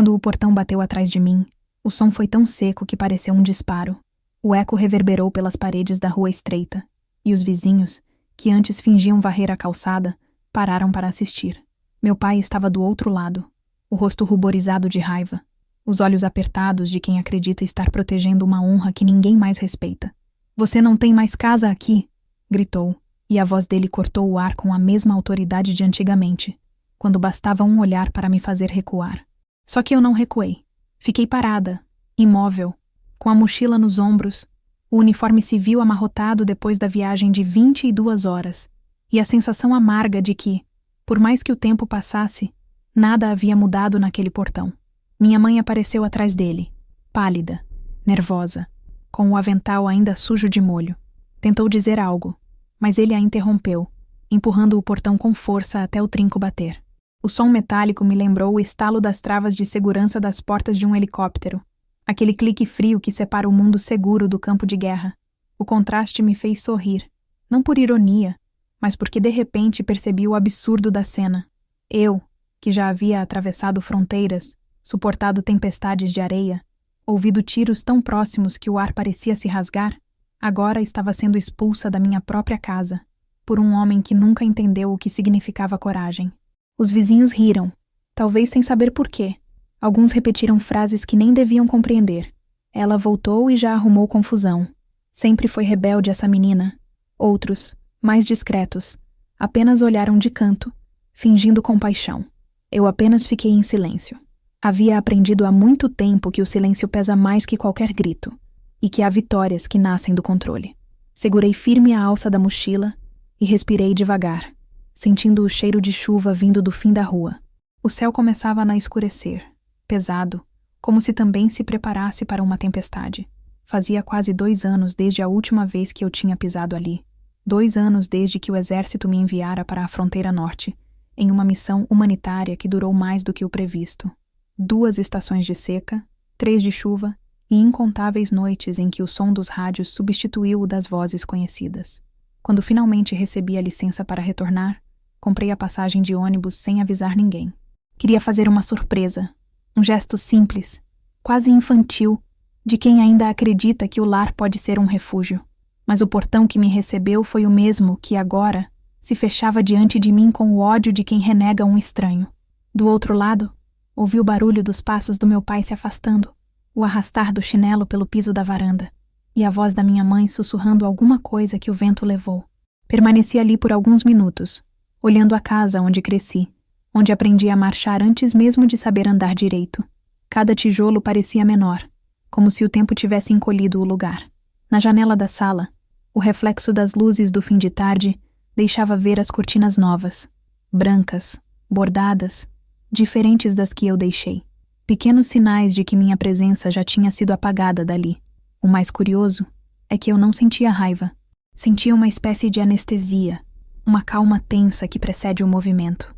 Quando o portão bateu atrás de mim, o som foi tão seco que pareceu um disparo. O eco reverberou pelas paredes da rua estreita, e os vizinhos, que antes fingiam varrer a calçada, pararam para assistir. Meu pai estava do outro lado, o rosto ruborizado de raiva, os olhos apertados de quem acredita estar protegendo uma honra que ninguém mais respeita. "Você não tem mais casa aqui!" gritou, e a voz dele cortou o ar com a mesma autoridade de antigamente, quando bastava um olhar para me fazer recuar. Só que eu não recuei. Fiquei parada, imóvel, com a mochila nos ombros, o uniforme civil amarrotado depois da viagem de 22 horas, e a sensação amarga de que, por mais que o tempo passasse, nada havia mudado naquele portão. Minha mãe apareceu atrás dele, pálida, nervosa, com o avental ainda sujo de molho. Tentou dizer algo, mas ele a interrompeu, empurrando o portão com força até o trinco bater. O som metálico me lembrou o estalo das travas de segurança das portas de um helicóptero, aquele clique frio que separa o mundo seguro do campo de guerra. O contraste me fez sorrir, não por ironia, mas porque de repente percebi o absurdo da cena. Eu, que já havia atravessado fronteiras, suportado tempestades de areia, ouvido tiros tão próximos que o ar parecia se rasgar, agora estava sendo expulsa da minha própria casa, por um homem que nunca entendeu o que significava coragem. Os vizinhos riram, talvez sem saber por quê. Alguns repetiram frases que nem deviam compreender. Ela voltou e já arrumou confusão. Sempre foi rebelde essa menina. Outros, mais discretos, apenas olharam de canto, fingindo compaixão. Eu apenas fiquei em silêncio. Havia aprendido há muito tempo que o silêncio pesa mais que qualquer grito, e que há vitórias que nascem do controle. Segurei firme a alça da mochila e respirei devagar, sentindo o cheiro de chuva vindo do fim da rua. O céu começava a escurecer, pesado, como se também se preparasse para uma tempestade. Fazia quase 2 anos desde a última vez que eu tinha pisado ali. 2 anos desde que o exército me enviara para a fronteira norte, em uma missão humanitária que durou mais do que o previsto. 2 estações de seca, 3 de chuva e incontáveis noites em que o som dos rádios substituiu o das vozes conhecidas. Quando finalmente recebi a licença para retornar, comprei a passagem de ônibus sem avisar ninguém. Queria fazer uma surpresa, um gesto simples, quase infantil, de quem ainda acredita que o lar pode ser um refúgio. Mas o portão que me recebeu foi o mesmo que, agora, se fechava diante de mim com o ódio de quem renega um estranho. Do outro lado, ouvi o barulho dos passos do meu pai se afastando, o arrastar do chinelo pelo piso da varanda, e a voz da minha mãe sussurrando alguma coisa que o vento levou. Permaneci ali por alguns minutos, olhando a casa onde cresci, onde aprendi a marchar antes mesmo de saber andar direito. Cada tijolo parecia menor, como se o tempo tivesse encolhido o lugar. Na janela da sala, o reflexo das luzes do fim de tarde deixava ver as cortinas novas, brancas, bordadas, diferentes das que eu deixei. Pequenos sinais de que minha presença já tinha sido apagada dali. O mais curioso é que eu não sentia raiva. Sentia uma espécie de anestesia, uma calma tensa que precede o movimento.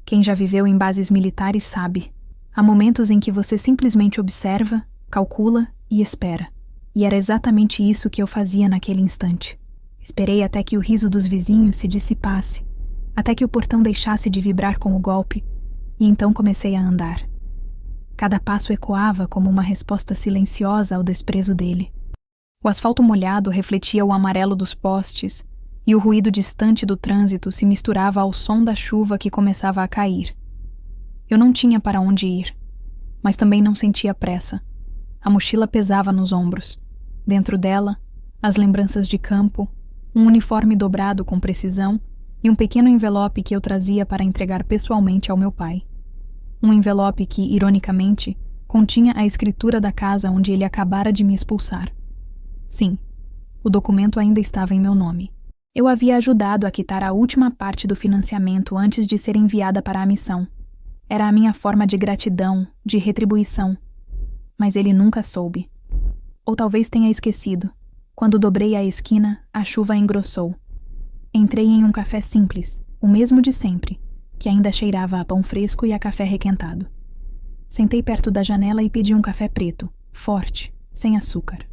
Quem já viveu em bases militares sabe. Há momentos em que você simplesmente observa, calcula e espera. E era exatamente isso que eu fazia naquele instante. Esperei até que o riso dos vizinhos se dissipasse, até que o portão deixasse de vibrar com o golpe, e então comecei a andar. Cada passo ecoava como uma resposta silenciosa ao desprezo dele. O asfalto molhado refletia o amarelo dos postes, e o ruído distante do trânsito se misturava ao som da chuva que começava a cair. Eu não tinha para onde ir, mas também não sentia pressa. A mochila pesava nos ombros. Dentro dela, as lembranças de campo, um uniforme dobrado com precisão e um pequeno envelope que eu trazia para entregar pessoalmente ao meu pai. Um envelope que, ironicamente, continha a escritura da casa onde ele acabara de me expulsar. Sim, o documento ainda estava em meu nome. Eu havia ajudado a quitar a última parte do financiamento antes de ser enviada para a missão. Era a minha forma de gratidão, de retribuição. Mas ele nunca soube. Ou talvez tenha esquecido. Quando dobrei a esquina, a chuva engrossou. Entrei em um café simples, o mesmo de sempre, que ainda cheirava a pão fresco e a café requentado. Sentei perto da janela e pedi um café preto, forte, sem açúcar.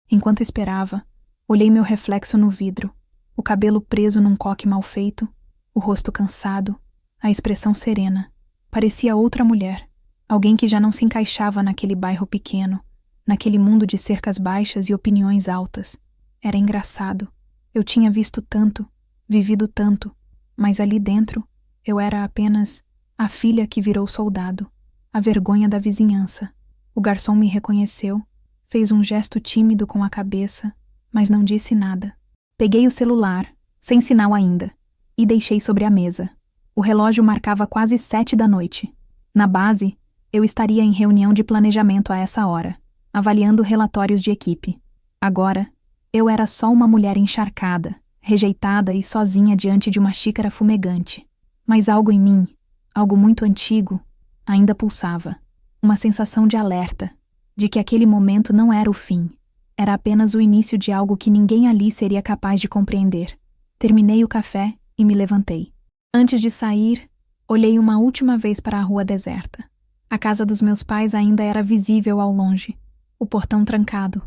Enquanto esperava, olhei meu reflexo no vidro, o cabelo preso num coque mal feito, o rosto cansado, a expressão serena. Parecia outra mulher, Alguém que já não se encaixava naquele bairro pequeno, naquele mundo de cercas baixas e opiniões altas. Era engraçado. Eu tinha visto tanto, vivido tanto, mas ali dentro eu era apenas a filha que virou soldado, a vergonha da vizinhança. O garçom me reconheceu, fez um gesto tímido com a cabeça, mas não disse nada. Peguei o celular, sem sinal ainda, e deixei sobre a mesa. O relógio marcava quase 7 da noite. Na base, eu estaria em reunião de planejamento a essa hora, avaliando relatórios de equipe. Agora, eu era só uma mulher encharcada, rejeitada e sozinha diante de uma xícara fumegante. Mas algo em mim, algo muito antigo, ainda pulsava. Uma sensação de alerta, de que aquele momento não era o fim. Era apenas o início de algo que ninguém ali seria capaz de compreender. Terminei o café e me levantei. Antes de sair, olhei uma última vez para a rua deserta. A casa dos meus pais ainda era visível ao longe, o portão trancado.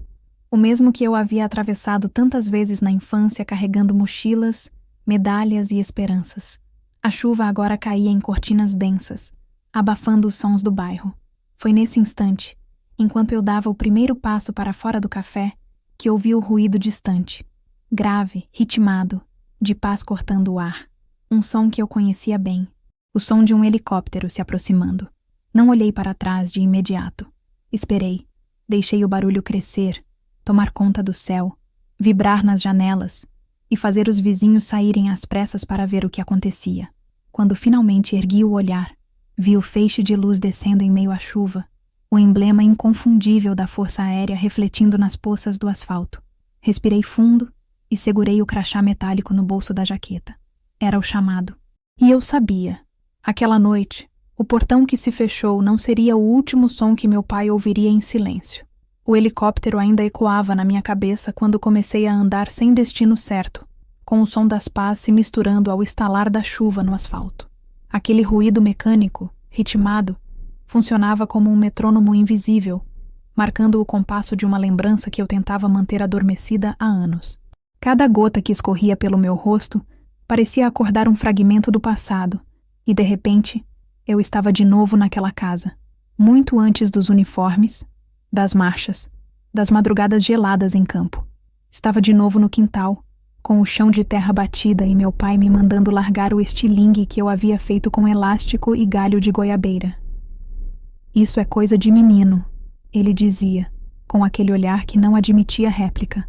O mesmo que eu havia atravessado tantas vezes na infância carregando mochilas, medalhas e esperanças. A chuva agora caía em cortinas densas, abafando os sons do bairro. Foi nesse instante, enquanto eu dava o primeiro passo para fora do café, que ouvi o ruído distante, grave, ritmado, de paz cortando o ar. Um som que eu conhecia bem, o som de um helicóptero se aproximando. Não olhei para trás de imediato. Esperei, deixei o barulho crescer, tomar conta do céu, vibrar nas janelas e fazer os vizinhos saírem às pressas para ver o que acontecia. Quando finalmente ergui o olhar, vi o feixe de luz descendo em meio à chuva, o emblema inconfundível da Força Aérea refletindo nas poças do asfalto. Respirei fundo e segurei o crachá metálico no bolso da jaqueta. Era o chamado. E eu sabia. Aquela noite, o portão que se fechou não seria o último som que meu pai ouviria em silêncio. O helicóptero ainda ecoava na minha cabeça quando comecei a andar sem destino certo, com o som das pás se misturando ao estalar da chuva no asfalto. Aquele ruído mecânico, ritmado, funcionava como um metrônomo invisível, marcando o compasso de uma lembrança que eu tentava manter adormecida há anos. Cada gota que escorria pelo meu rosto parecia acordar um fragmento do passado, e de repente, eu estava de novo naquela casa, muito antes dos uniformes, das marchas, das madrugadas geladas em campo. Estava de novo no quintal, com o chão de terra batida e meu pai me mandando largar o estilingue que eu havia feito com elástico e galho de goiabeira. Isso é coisa de menino, ele dizia, com aquele olhar que não admitia réplica.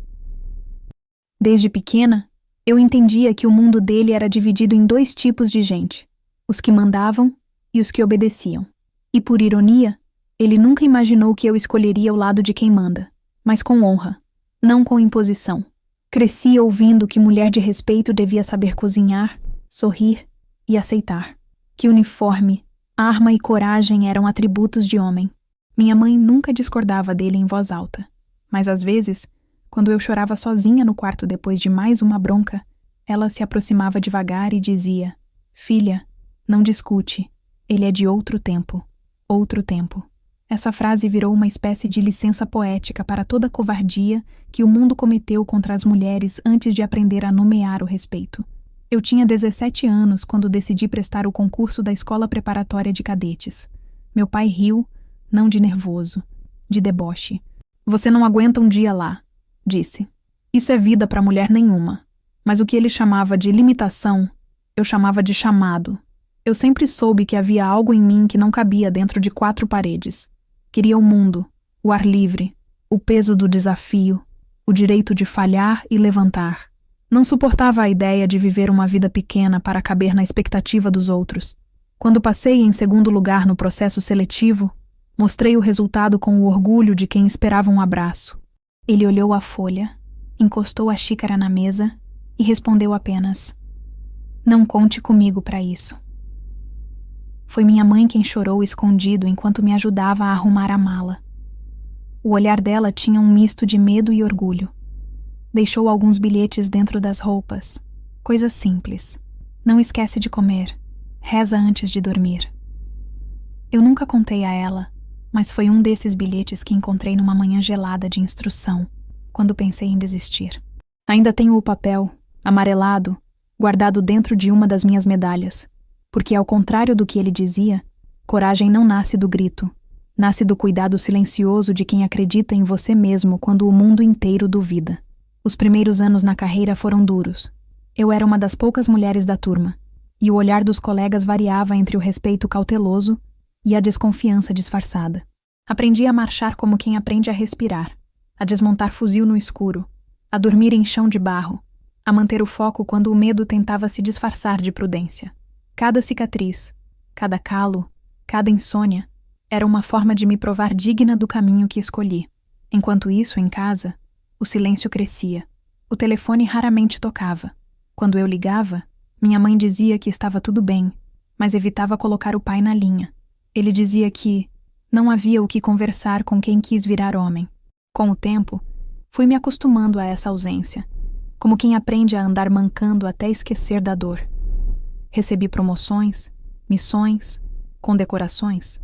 Desde pequena, eu entendia que o mundo dele era dividido em 2 tipos de gente, os que mandavam e os que obedeciam. E por ironia, ele nunca imaginou que eu escolheria o lado de quem manda, mas com honra, não com imposição. Cresci ouvindo que mulher de respeito devia saber cozinhar, sorrir e aceitar. Que uniforme, arma e coragem eram atributos de homem. Minha mãe nunca discordava dele em voz alta, mas às vezes, quando eu chorava sozinha no quarto depois de mais uma bronca, ela se aproximava devagar e dizia: "Filha, não discute, ele é de outro tempo, outro tempo." Essa frase virou uma espécie de licença poética para toda a covardia que o mundo cometeu contra as mulheres antes de aprender a nomear o respeito. Eu tinha 17 anos quando decidi prestar o concurso da escola preparatória de cadetes. Meu pai riu, não de nervoso, de deboche. "Você não aguenta um dia lá", disse. "Isso é vida para mulher nenhuma." Mas o que ele chamava de limitação, eu chamava de chamado. Eu sempre soube que havia algo em mim que não cabia dentro de 4 paredes. Queria o mundo, o ar livre, o peso do desafio, o direito de falhar e levantar. Não suportava a ideia de viver uma vida pequena para caber na expectativa dos outros. Quando passei em 2º lugar no processo seletivo, mostrei o resultado com o orgulho de quem esperava um abraço. Ele olhou a folha, encostou a xícara na mesa e respondeu apenas: "Não conte comigo para isso." Foi minha mãe quem chorou escondido enquanto me ajudava a arrumar a mala. O olhar dela tinha um misto de medo e orgulho. Deixou alguns bilhetes dentro das roupas. Coisas simples. "Não esquece de comer. Reza antes de dormir." Eu nunca contei a ela, mas foi um desses bilhetes que encontrei numa manhã gelada de instrução, quando pensei em desistir. Ainda tenho o papel, amarelado, guardado dentro de uma das minhas medalhas, porque, ao contrário do que ele dizia, Coragem não nasce do grito. Nasce do cuidado silencioso de quem acredita em você mesmo quando o mundo inteiro duvida. Os primeiros anos na carreira foram duros. Eu era uma das poucas mulheres da turma, e o olhar dos colegas variava entre o respeito cauteloso e a desconfiança disfarçada. Aprendi a marchar como quem aprende a respirar, a desmontar fuzil no escuro, a dormir em chão de barro, a manter o foco quando o medo tentava se disfarçar de prudência. Cada cicatriz, cada calo, cada insônia era uma forma de me provar digna do caminho que escolhi. Enquanto isso, em casa, o silêncio crescia. O telefone raramente tocava. Quando eu ligava, minha mãe dizia que estava tudo bem, mas evitava colocar o pai na linha. Ele dizia que não havia o que conversar com quem quis virar homem. Com o tempo, fui me acostumando a essa ausência, como quem aprende a andar mancando até esquecer da dor. Recebi promoções, missões, condecorações.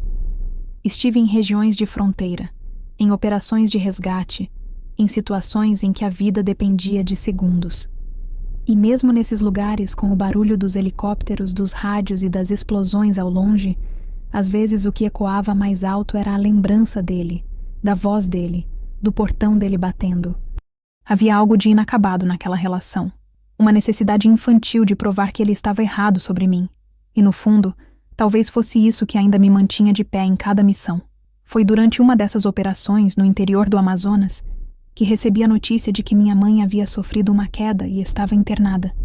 Estive em regiões de fronteira, em operações de resgate, em situações em que a vida dependia de segundos. E mesmo nesses lugares, com o barulho dos helicópteros, dos rádios e das explosões ao longe, às vezes o que ecoava mais alto era a lembrança dele, da voz dele, do portão dele batendo. Havia algo de inacabado naquela relação, uma necessidade infantil de provar que ele estava errado sobre mim. E no fundo, talvez fosse isso que ainda me mantinha de pé em cada missão. Foi durante uma dessas operações, no interior do Amazonas, que recebi a notícia de que minha mãe havia sofrido uma queda e estava internada.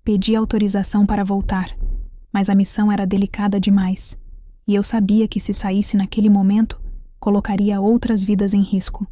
Pedi autorização para voltar, mas a missão era delicada demais, e eu sabia que se saísse naquele momento, colocaria outras vidas em risco.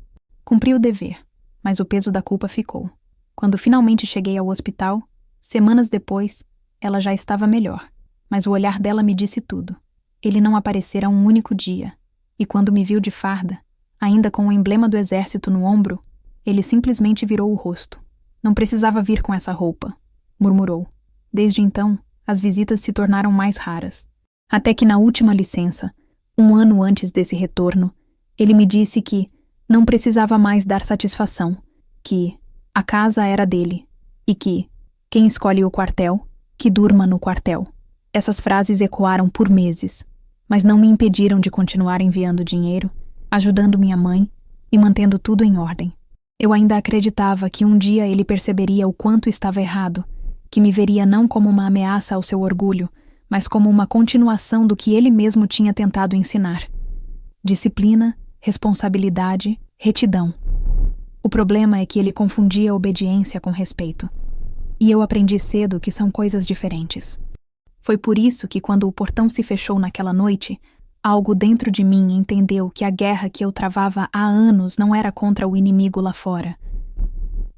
Cumpri o dever, mas o peso da culpa ficou. Quando finalmente cheguei ao hospital, semanas depois, ela já estava melhor, mas o olhar dela me disse tudo. Ele não aparecera um único dia, e quando me viu de farda, ainda com o emblema do exército no ombro, ele simplesmente virou o rosto. Não precisava vir com essa roupa, murmurou. Desde então, as visitas se tornaram mais raras. Até que na última licença, um ano antes desse retorno, ele me disse que não precisava mais dar satisfação, que a casa era dele e que quem escolhe o quartel, que durma no quartel. Essas frases ecoaram por meses, mas não me impediram de continuar enviando dinheiro, ajudando minha mãe e mantendo tudo em ordem. Eu ainda acreditava que um dia ele perceberia o quanto estava errado, que me veria não como uma ameaça ao seu orgulho, mas como uma continuação do que ele mesmo tinha tentado ensinar. Disciplina, responsabilidade, retidão. O problema é que ele confundia obediência com respeito. E eu aprendi cedo que são coisas diferentes. Foi por isso que quando o portão se fechou naquela noite, algo dentro de mim entendeu que a guerra que eu travava há anos não era contra o inimigo lá fora.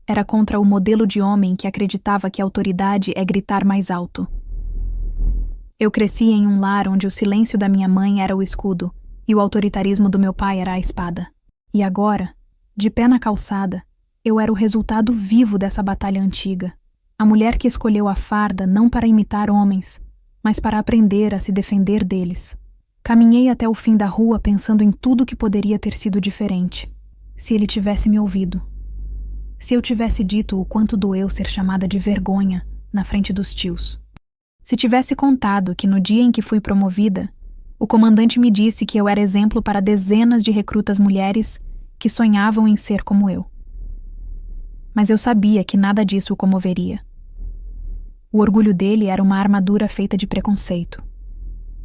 Era contra o modelo de homem que acreditava que a autoridade é gritar mais alto. Eu cresci em um lar onde o silêncio da minha mãe era o escudo e o autoritarismo do meu pai era a espada. E agora, de pé na calçada, eu era o resultado vivo dessa batalha antiga. A mulher que escolheu a farda não para imitar homens, mas para aprender a se defender deles. Caminhei até o fim da rua pensando em tudo que poderia ter sido diferente. Se ele tivesse me ouvido. Se eu tivesse dito o quanto doeu ser chamada de vergonha na frente dos tios. Se tivesse contado que no dia em que fui promovida, o comandante me disse que eu era exemplo para dezenas de recrutas mulheres que sonhavam em ser como eu. Mas eu sabia que nada disso o comoveria. O orgulho dele era uma armadura feita de preconceito.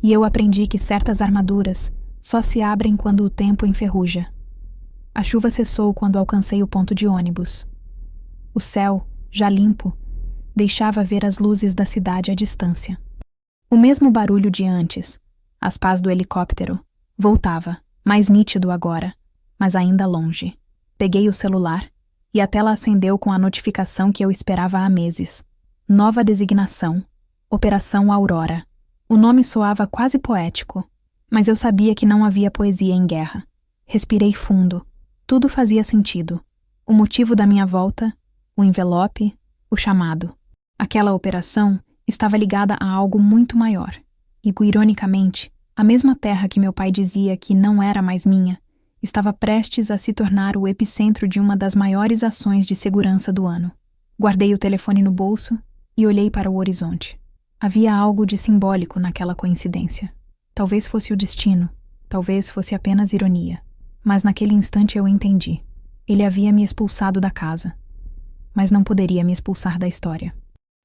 E eu aprendi que certas armaduras só se abrem quando o tempo enferruja. A chuva cessou quando alcancei o ponto de ônibus. O céu, já limpo, deixava ver as luzes da cidade à distância. O mesmo barulho de antes, as pás do helicóptero, voltava, mais nítido agora, mas ainda longe. Peguei o celular e a tela acendeu com a notificação que eu esperava há meses. Nova designação, Operação Aurora. O nome soava quase poético, mas eu sabia que não havia poesia em guerra. Respirei fundo. Tudo fazia sentido. O motivo da minha volta, o envelope, o chamado. Aquela operação estava ligada a algo muito maior. E, ironicamente, a mesma terra que meu pai dizia que não era mais minha, estava prestes a se tornar o epicentro de uma das maiores ações de segurança do ano. Guardei o telefone no bolso e olhei para o horizonte. Havia algo de simbólico naquela coincidência. Talvez fosse o destino, talvez fosse apenas ironia. Mas naquele instante eu entendi. Ele havia me expulsado da casa, mas não poderia me expulsar da história.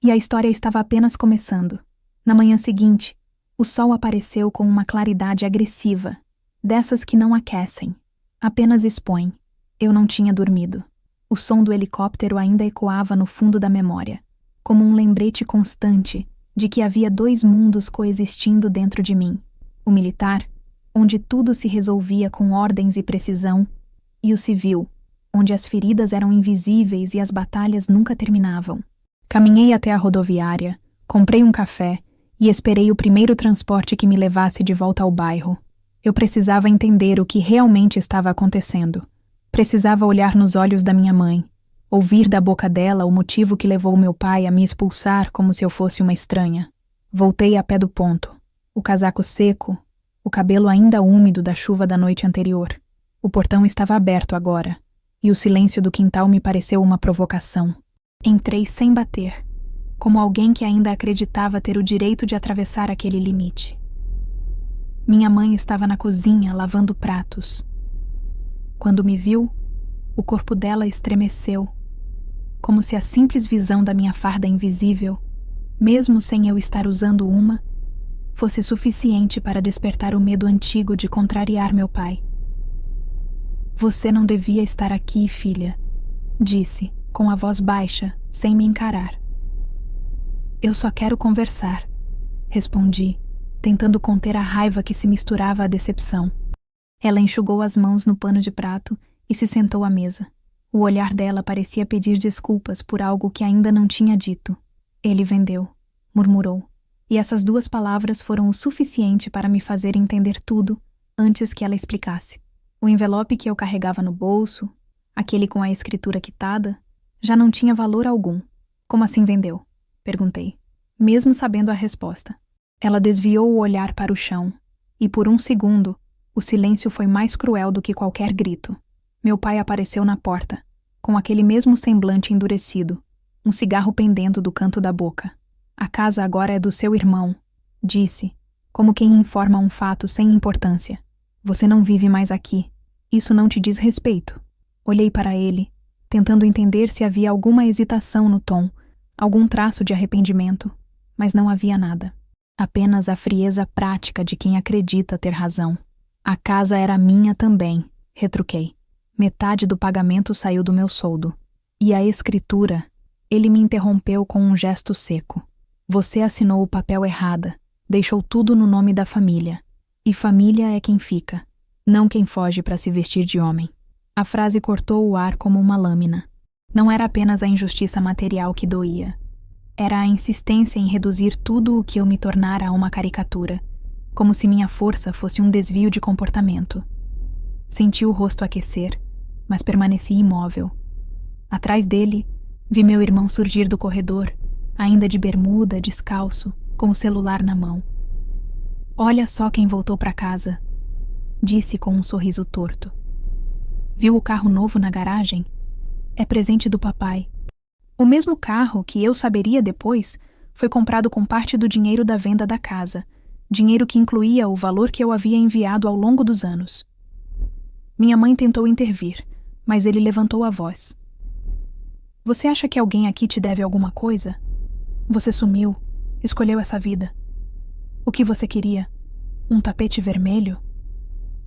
E a história estava apenas começando. Na manhã seguinte, o sol apareceu com uma claridade agressiva, dessas que não aquecem, apenas expõem. Eu não tinha dormido. O som do helicóptero ainda ecoava no fundo da memória, como um lembrete constante de que havia dois mundos coexistindo dentro de mim. O militar, onde tudo se resolvia com ordens e precisão, e o civil, onde as feridas eram invisíveis e as batalhas nunca terminavam. Caminhei até a rodoviária, comprei um café e esperei o primeiro transporte que me levasse de volta ao bairro. Eu precisava entender o que realmente estava acontecendo. Precisava olhar nos olhos da minha mãe, ouvir da boca dela o motivo que levou meu pai a me expulsar como se eu fosse uma estranha. Voltei a pé do ponto, o casaco seco, o cabelo ainda úmido da chuva da noite anterior. O portão estava aberto agora, e o silêncio do quintal me pareceu uma provocação. Entrei sem bater, como alguém que ainda acreditava ter o direito de atravessar aquele limite. Minha mãe estava na cozinha lavando pratos. Quando me viu, o corpo dela estremeceu, como se a simples visão da minha farda invisível, mesmo sem eu estar usando uma, fosse suficiente para despertar o medo antigo de contrariar meu pai. Você não devia estar aqui, filha, disse, com a voz baixa, sem me encarar. Eu só quero conversar, respondi, tentando conter a raiva que se misturava à decepção. Ela enxugou as mãos no pano de prato e se sentou à mesa. O olhar dela parecia pedir desculpas por algo que ainda não tinha dito. Ele vendeu, murmurou, e essas duas palavras foram o suficiente para me fazer entender tudo antes que ela explicasse. O envelope que eu carregava no bolso, aquele com a escritura quitada, já não tinha valor algum. Como assim vendeu? Perguntei, mesmo sabendo a resposta. Ela desviou o olhar para o chão, e por um segundo, o silêncio foi mais cruel do que qualquer grito. Meu pai apareceu na porta, com aquele mesmo semblante endurecido, um cigarro pendendo do canto da boca. A casa agora é do seu irmão, disse, como quem informa um fato sem importância. Você não vive mais aqui. Isso não te diz respeito. Olhei para ele, tentando entender se havia alguma hesitação no tom, algum traço de arrependimento, mas não havia nada. Apenas a frieza prática de quem acredita ter razão. A casa era minha também, retruquei. Metade do pagamento saiu do meu soldo. E a escritura? Ele me interrompeu com um gesto seco. Você assinou o papel errada, deixou tudo no nome da família. E família é quem fica, não quem foge para se vestir de homem. A frase cortou o ar como uma lâmina. Não era apenas a injustiça material que doía. Era a insistência em reduzir tudo o que eu me tornara a uma caricatura, como se minha força fosse um desvio de comportamento. Senti o rosto aquecer, mas permaneci imóvel. Atrás dele, vi meu irmão surgir do corredor, ainda de bermuda, descalço, com o celular na mão. Olha só quem voltou para casa, disse com um sorriso torto. Viu o carro novo na garagem? É presente do papai. O mesmo carro que eu saberia depois foi comprado com parte do dinheiro da venda da casa, dinheiro que incluía o valor que eu havia enviado ao longo dos anos. Minha mãe tentou intervir, mas ele levantou a voz. Você acha que alguém aqui te deve alguma coisa? Você sumiu, escolheu essa vida. O que você queria? Um tapete vermelho?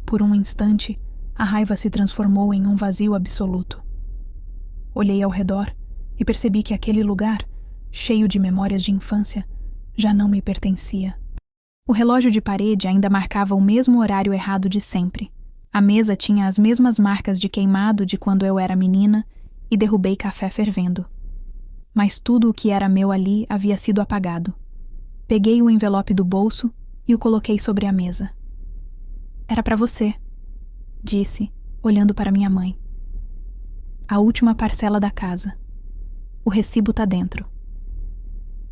Por um instante, a raiva se transformou em um vazio absoluto. Olhei ao redor e percebi que aquele lugar, cheio de memórias de infância, já não me pertencia. O relógio de parede ainda marcava o mesmo horário errado de sempre. A mesa tinha as mesmas marcas de queimado de quando eu era menina e derrubei café fervendo. Mas tudo o que era meu ali havia sido apagado. Peguei o envelope do bolso e o coloquei sobre a mesa. Era para você, disse, olhando para minha mãe. A última parcela da casa. O recibo tá dentro.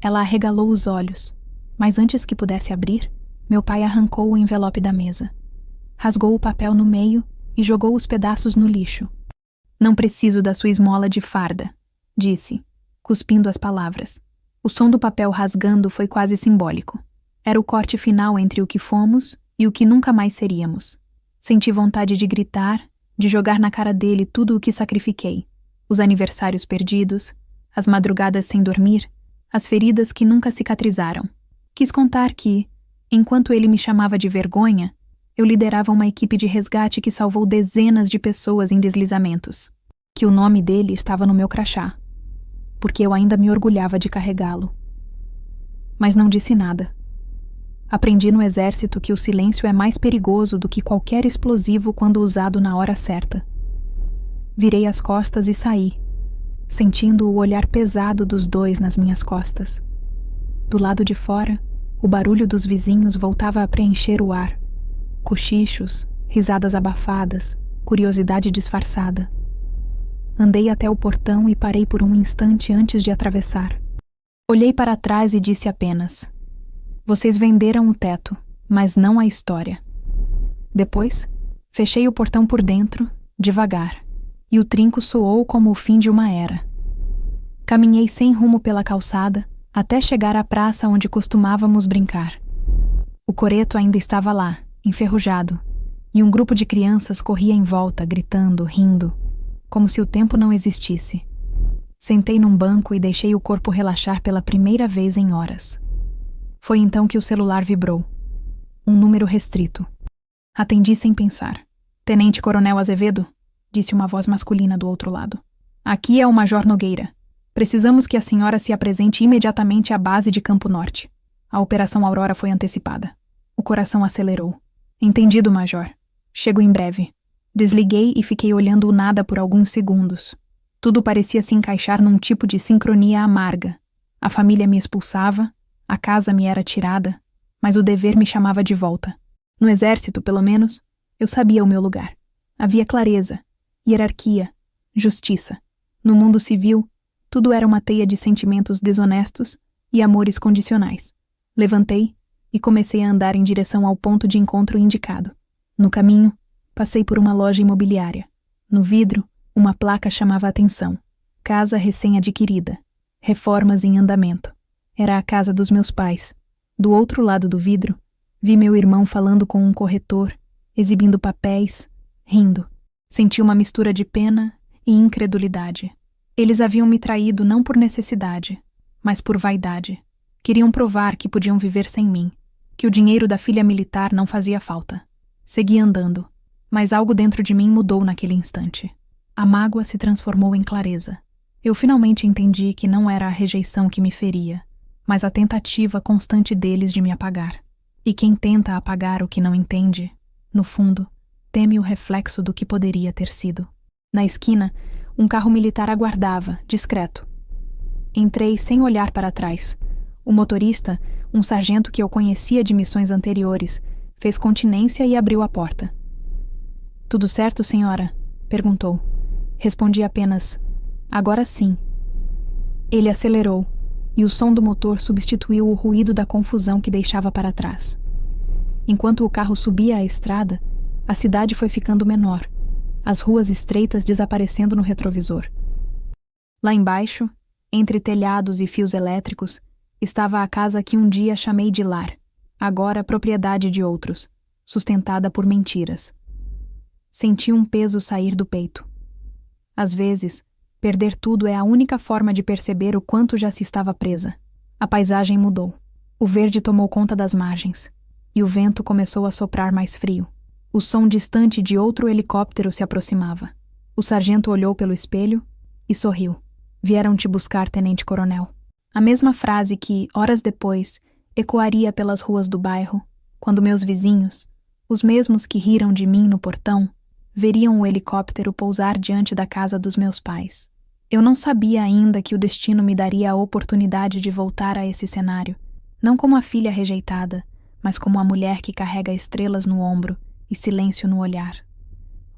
Ela arregalou os olhos, mas antes que pudesse abrir, meu pai arrancou o envelope da mesa. Rasgou o papel no meio e jogou os pedaços no lixo. Não preciso da sua esmola de farda, disse, cuspindo as palavras. O som do papel rasgando foi quase simbólico. Era o corte final entre o que fomos e o que nunca mais seríamos. Senti vontade de gritar, de jogar na cara dele tudo o que sacrifiquei. Os aniversários perdidos, as madrugadas sem dormir, as feridas que nunca cicatrizaram. Quis contar que, enquanto ele me chamava de vergonha, eu liderava uma equipe de resgate que salvou dezenas de pessoas em deslizamentos. Que o nome dele estava no meu crachá, porque eu ainda me orgulhava de carregá-lo. Mas não disse nada. Aprendi no exército que o silêncio é mais perigoso do que qualquer explosivo quando usado na hora certa. Virei as costas e saí, sentindo o olhar pesado dos dois nas minhas costas. Do lado de fora, o barulho dos vizinhos voltava a preencher o ar. Cochichos, risadas abafadas, curiosidade disfarçada. Andei até o portão e parei por um instante antes de atravessar. Olhei para trás e disse apenas: "Vocês venderam o teto, mas não a história." Depois, fechei o portão por dentro, devagar, e o trinco soou como o fim de uma era. Caminhei sem rumo pela calçada, até chegar à praça onde costumávamos brincar. O coreto ainda estava lá, enferrujado, e um grupo de crianças corria em volta, gritando, rindo, como se o tempo não existisse. Sentei num banco e deixei o corpo relaxar pela primeira vez em horas. Foi então que o celular vibrou. Um número restrito. Atendi sem pensar. "Tenente Coronel Azevedo?" disse uma voz masculina do outro lado. "Aqui é o Major Nogueira. Precisamos que a senhora se apresente imediatamente à base de Campo Norte. A Operação Aurora foi antecipada." O coração acelerou. "Entendido, Major. Chego em breve." Desliguei e fiquei olhando o nada por alguns segundos. Tudo parecia se encaixar num tipo de sincronia amarga. A família me expulsava, a casa me era tirada, mas o dever me chamava de volta. No exército, pelo menos, eu sabia o meu lugar. Havia clareza, hierarquia, justiça. No mundo civil, tudo era uma teia de sentimentos desonestos e amores condicionais. Levantei e comecei a andar em direção ao ponto de encontro indicado. No caminho, passei por uma loja imobiliária. No vidro, uma placa chamava a atenção. Casa recém-adquirida. Reformas em andamento. Era a casa dos meus pais. Do outro lado do vidro, vi meu irmão falando com um corretor, exibindo papéis, rindo. Senti uma mistura de pena e incredulidade. Eles haviam me traído não por necessidade, mas por vaidade. Queriam provar que podiam viver sem mim, que o dinheiro da filha militar não fazia falta. Segui andando, mas algo dentro de mim mudou naquele instante. A mágoa se transformou em clareza. Eu finalmente entendi que não era a rejeição que me feria, mas a tentativa constante deles de me apagar. E quem tenta apagar o que não entende, no fundo, teme o reflexo do que poderia ter sido. Na esquina, um carro militar aguardava, discreto. Entrei sem olhar para trás. O motorista, um sargento que eu conhecia de missões anteriores, fez continência e abriu a porta. "Tudo certo, senhora?" perguntou. Respondi apenas: "Agora sim." Ele acelerou, e o som do motor substituiu o ruído da confusão que deixava para trás. Enquanto o carro subia a estrada, a cidade foi ficando menor, as ruas estreitas desaparecendo no retrovisor. Lá embaixo, entre telhados e fios elétricos, estava a casa que um dia chamei de lar, agora propriedade de outros, sustentada por mentiras. Senti um peso sair do peito. Às vezes, perder tudo é a única forma de perceber o quanto já se estava presa. A paisagem mudou. O verde tomou conta das margens, e o vento começou a soprar mais frio. O som distante de outro helicóptero se aproximava. O sargento olhou pelo espelho e sorriu. "Vieram te buscar, tenente coronel." A mesma frase que, horas depois, ecoaria pelas ruas do bairro, quando meus vizinhos, os mesmos que riram de mim no portão, veriam o helicóptero pousar diante da casa dos meus pais. Eu não sabia ainda que o destino me daria a oportunidade de voltar a esse cenário, não como a filha rejeitada, mas como a mulher que carrega estrelas no ombro e silêncio no olhar.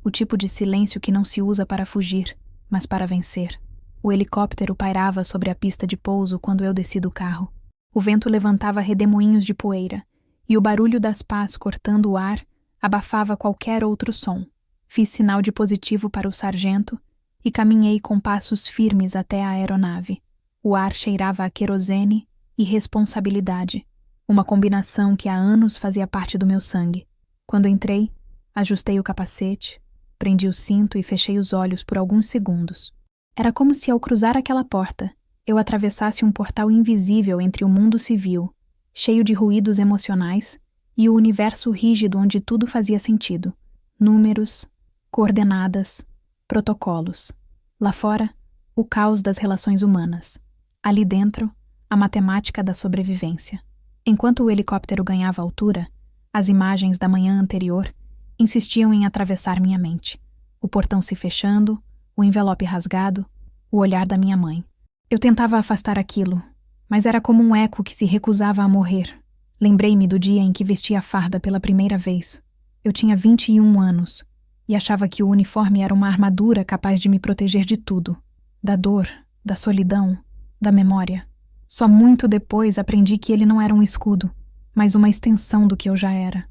O tipo de silêncio que não se usa para fugir, mas para vencer. O helicóptero pairava sobre a pista de pouso quando eu desci do carro. O vento levantava redemoinhos de poeira, e o barulho das pás cortando o ar abafava qualquer outro som. Fiz sinal de positivo para o sargento e caminhei com passos firmes até a aeronave. O ar cheirava a querosene e responsabilidade. uma combinação que há anos fazia parte do meu sangue. Quando entrei, ajustei o capacete, prendi o cinto e fechei os olhos por alguns segundos. Era como se, ao cruzar aquela porta, eu atravessasse um portal invisível entre o mundo civil, cheio de ruídos emocionais, e o universo rígido onde tudo fazia sentido. Números, coordenadas, protocolos. Lá fora, o caos das relações humanas. Ali dentro, a matemática da sobrevivência. Enquanto o helicóptero ganhava altura, as imagens da manhã anterior insistiam em atravessar minha mente. O portão se fechando, o envelope rasgado, o olhar da minha mãe. Eu tentava afastar aquilo, mas era como um eco que se recusava a morrer. Lembrei-me do dia em que vesti a farda pela primeira vez. Eu tinha 21 anos e achava que o uniforme era uma armadura capaz de me proteger de tudo. Da dor, da solidão, da memória. Só muito depois aprendi que ele não era um escudo, mas uma extensão do que eu já era.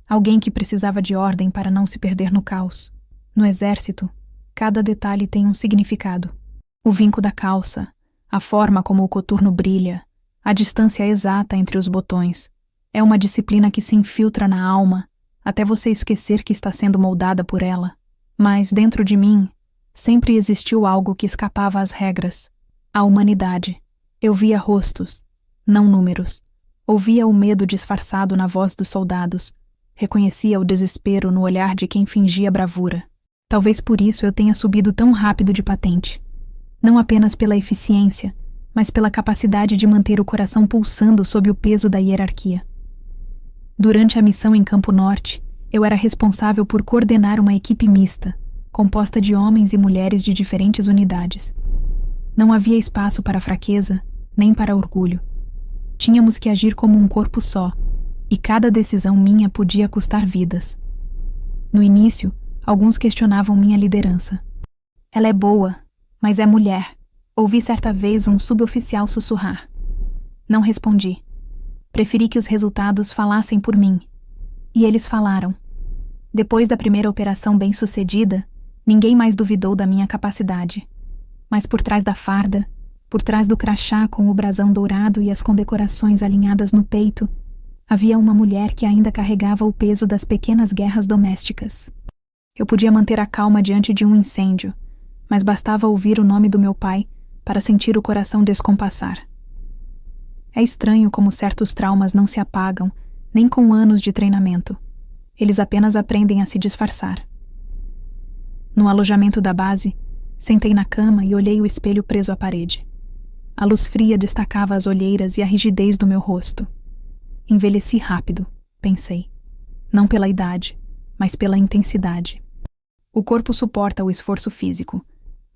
Alguém que precisava de ordem para não se perder no caos. No exército, cada detalhe tem um significado. O vinco da calça, a forma como o coturno brilha, a distância exata entre os botões. É uma disciplina que se infiltra na alma, até você esquecer que está sendo moldada por ela. Mas, dentro de mim, sempre existiu algo que escapava às regras. A humanidade. Eu via rostos, não números. Ouvia o medo disfarçado na voz dos soldados. Reconhecia o desespero no olhar de quem fingia bravura. Talvez por isso eu tenha subido tão rápido de patente. Não apenas pela eficiência, mas pela capacidade de manter o coração pulsando sob o peso da hierarquia. Durante a missão em Campo Norte, eu era responsável por coordenar uma equipe mista, composta de homens e mulheres de diferentes unidades. Não havia espaço para fraqueza, nem para orgulho. Tínhamos que agir como um corpo só, e cada decisão minha podia custar vidas. No início, alguns questionavam minha liderança. Ela é boa, mas é mulher. Ouvi certa vez um suboficial sussurrar. Não respondi. Preferi que os resultados falassem por mim. E eles falaram. Depois da primeira operação bem-sucedida, ninguém mais duvidou da minha capacidade. Mas por trás da farda, por trás do crachá com o brasão dourado e as condecorações alinhadas no peito, havia uma mulher que ainda carregava o peso das pequenas guerras domésticas. Eu podia manter a calma diante de um incêndio, mas bastava ouvir o nome do meu pai para sentir o coração descompassar. É estranho como certos traumas não se apagam, nem com anos de treinamento. Eles apenas aprendem a se disfarçar. No alojamento da base, sentei na cama e olhei o espelho preso à parede. A luz fria destacava as olheiras e a rigidez do meu rosto. Envelheci rápido, pensei. Não pela idade, mas pela intensidade. O corpo suporta o esforço físico,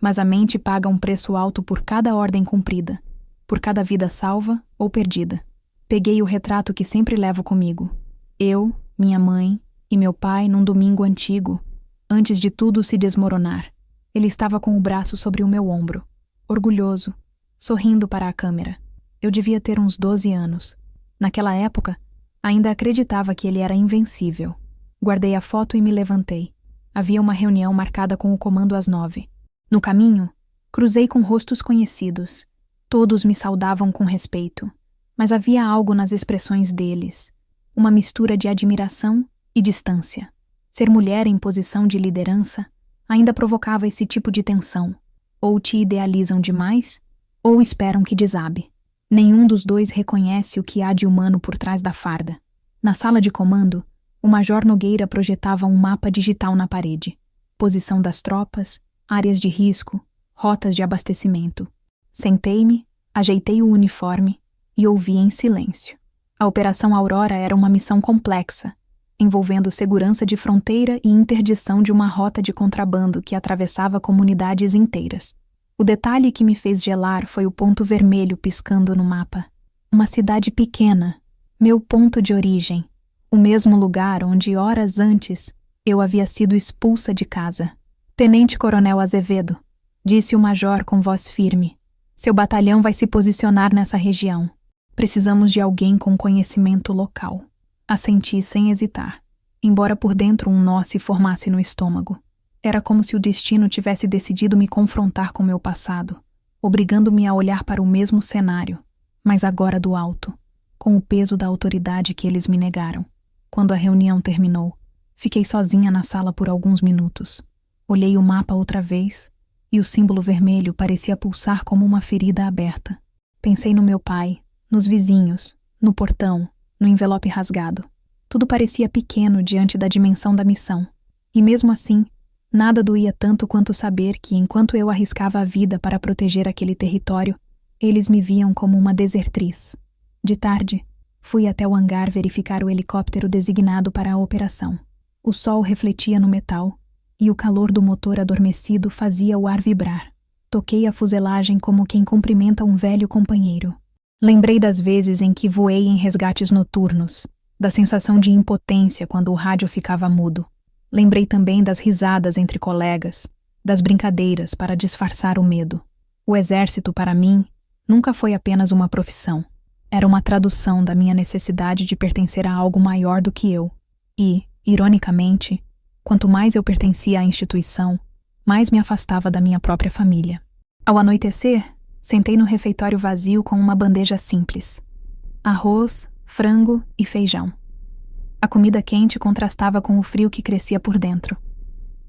mas a mente paga um preço alto por cada ordem cumprida, por cada vida salva ou perdida. Peguei o retrato que sempre levo comigo. Eu, minha mãe e meu pai num domingo antigo, antes de tudo se desmoronar. Ele estava com o braço sobre o meu ombro, orgulhoso, sorrindo para a câmera. Eu devia ter uns 12 anos. Naquela época, ainda acreditava que ele era invencível. Guardei a foto e me levantei. Havia uma reunião marcada com o comando às 9. No caminho, cruzei com rostos conhecidos. Todos me saudavam com respeito, mas havia algo nas expressões deles, uma mistura de admiração e distância. Ser mulher em posição de liderança ainda provocava esse tipo de tensão. Ou te idealizam demais, ou esperam que desabe. Nenhum dos dois reconhece o que há de humano por trás da farda. Na sala de comando, o Major Nogueira projetava um mapa digital na parede. Posição das tropas, áreas de risco, rotas de abastecimento. Sentei-me, ajeitei o uniforme e ouvi em silêncio. A Operação Aurora era uma missão complexa, envolvendo segurança de fronteira e interdição de uma rota de contrabando que atravessava comunidades inteiras. O detalhe que me fez gelar foi o ponto vermelho piscando no mapa. Uma cidade pequena, meu ponto de origem, o mesmo lugar onde horas antes eu havia sido expulsa de casa. Tenente-Coronel Azevedo, disse o major com voz firme. Seu batalhão vai se posicionar nessa região. Precisamos de alguém com conhecimento local. Assenti sem hesitar, embora por dentro um nó se formasse no estômago. Era como se o destino tivesse decidido me confrontar com meu passado, obrigando-me a olhar para o mesmo cenário, mas agora do alto. com o peso da autoridade que eles me negaram. Quando a reunião terminou, fiquei sozinha na sala por alguns minutos. Olhei o mapa outra vez e o símbolo vermelho parecia pulsar como uma ferida aberta. Pensei no meu pai, nos vizinhos, no portão, no envelope rasgado. Tudo parecia pequeno diante da dimensão da missão. E mesmo assim, nada doía tanto quanto saber que, enquanto eu arriscava a vida para proteger aquele território, eles me viam como uma desertriz. De tarde, fui até o hangar verificar o helicóptero designado para a operação. O sol refletia no metal e o calor do motor adormecido fazia o ar vibrar. Toquei a fuselagem como quem cumprimenta um velho companheiro. Lembrei das vezes em que voei em resgates noturnos, da sensação de impotência quando o rádio ficava mudo. Lembrei também das risadas entre colegas, das brincadeiras para disfarçar o medo. O exército, para mim, nunca foi apenas uma profissão. Era uma tradução da minha necessidade de pertencer a algo maior do que eu. E, ironicamente, quanto mais eu pertencia à instituição, mais me afastava da minha própria família. Ao anoitecer, sentei no refeitório vazio com uma bandeja simples: arroz, frango e feijão. A comida quente contrastava com o frio que crescia por dentro.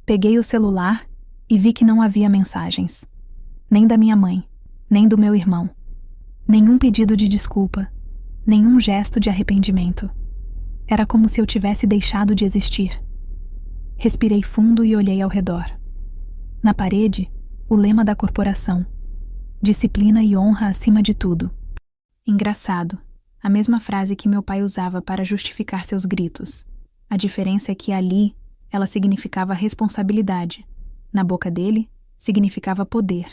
Peguei o celular e vi que não havia mensagens. Nem da minha mãe, nem do meu irmão. Nenhum pedido de desculpa, nenhum gesto de arrependimento. Era como se eu tivesse deixado de existir. Respirei fundo e olhei ao redor. Na parede, o lema da corporação: disciplina e honra acima de tudo. Engraçado, a mesma frase que meu pai usava para justificar seus gritos. A diferença é que ali, ela significava responsabilidade. Na boca dele, significava poder.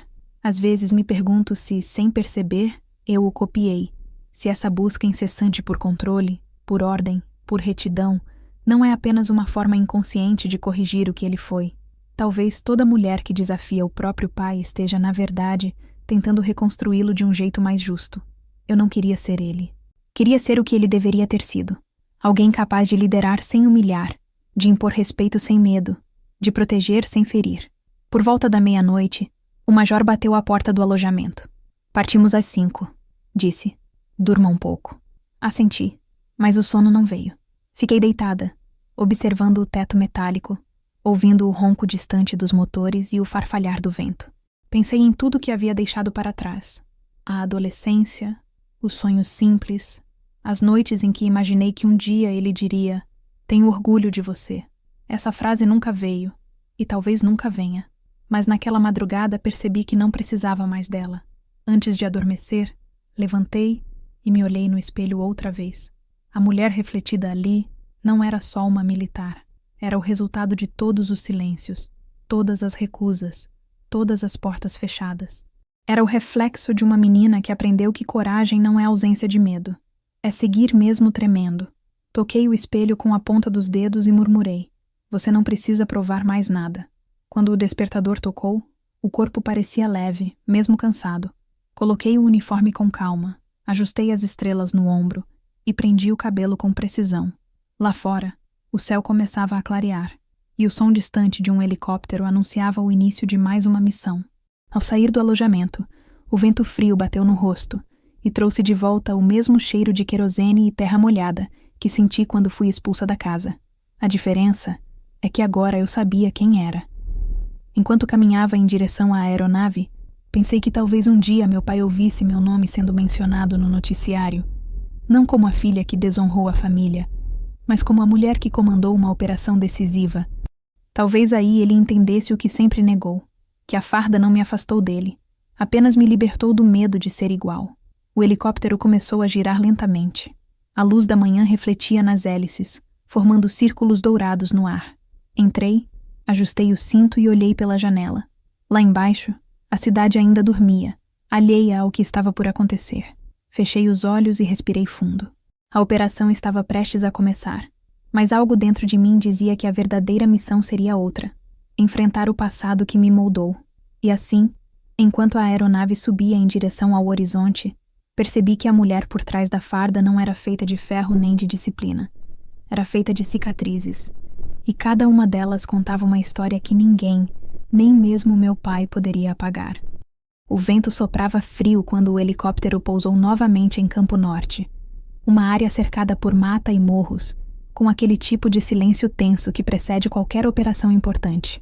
Às vezes me pergunto se, sem perceber, eu o copiei. Se essa busca incessante por controle, por ordem, por retidão, não é apenas uma forma inconsciente de corrigir o que ele foi. Talvez toda mulher que desafia o próprio pai esteja, na verdade, tentando reconstruí-lo de um jeito mais justo. Eu não queria ser ele. Queria ser o que ele deveria ter sido. Alguém capaz de liderar sem humilhar, de impor respeito sem medo, de proteger sem ferir. Por volta da meia-noite, o major bateu à porta do alojamento. Partimos às 5, disse. Durma um pouco. Assenti, mas o sono não veio. Fiquei deitada, observando o teto metálico, ouvindo o ronco distante dos motores e o farfalhar do vento. Pensei em tudo que havia deixado para trás. A adolescência, os sonhos simples, as noites em que imaginei que um dia ele diria: "Tenho orgulho de você." Essa frase nunca veio, e talvez nunca venha. Mas naquela madrugada percebi que não precisava mais dela. Antes de adormecer, levantei e me olhei no espelho outra vez. A mulher refletida ali não era só uma militar. Era o resultado de todos os silêncios, todas as recusas, todas as portas fechadas. Era o reflexo de uma menina que aprendeu que coragem não é ausência de medo. É seguir mesmo tremendo. Toquei o espelho com a ponta dos dedos e murmurei: "Você não precisa provar mais nada." Quando o despertador tocou, o corpo parecia leve, mesmo cansado. Coloquei o uniforme com calma, ajustei as estrelas no ombro e prendi o cabelo com precisão. Lá fora, o céu começava a clarear, e o som distante de um helicóptero anunciava o início de mais uma missão. Ao sair do alojamento, o vento frio bateu no rosto e trouxe de volta o mesmo cheiro de querosene e terra molhada que senti quando fui expulsa da casa. A diferença é que agora eu sabia quem era. Enquanto caminhava em direção à aeronave, pensei que talvez um dia meu pai ouvisse meu nome sendo mencionado no noticiário, não como a filha que desonrou a família, mas como a mulher que comandou uma operação decisiva. Talvez aí ele entendesse o que sempre negou, que a farda não me afastou dele, apenas me libertou do medo de ser igual. O helicóptero começou a girar lentamente. A luz da manhã refletia nas hélices, formando círculos dourados no ar. Entrei, ajustei o cinto e olhei pela janela. Lá embaixo, a cidade ainda dormia, alheia ao que estava por acontecer. Fechei os olhos e respirei fundo. A operação estava prestes a começar, mas algo dentro de mim dizia que a verdadeira missão seria outra: enfrentar o passado que me moldou. E assim, enquanto a aeronave subia em direção ao horizonte, percebi que a mulher por trás da farda não era feita de ferro nem de disciplina. Era feita de cicatrizes, e cada uma delas contava uma história que ninguém, nem mesmo meu pai, poderia apagar. O vento soprava frio quando o helicóptero pousou novamente em Campo Norte. Uma área cercada por mata e morros, com aquele tipo de silêncio tenso que precede qualquer operação importante.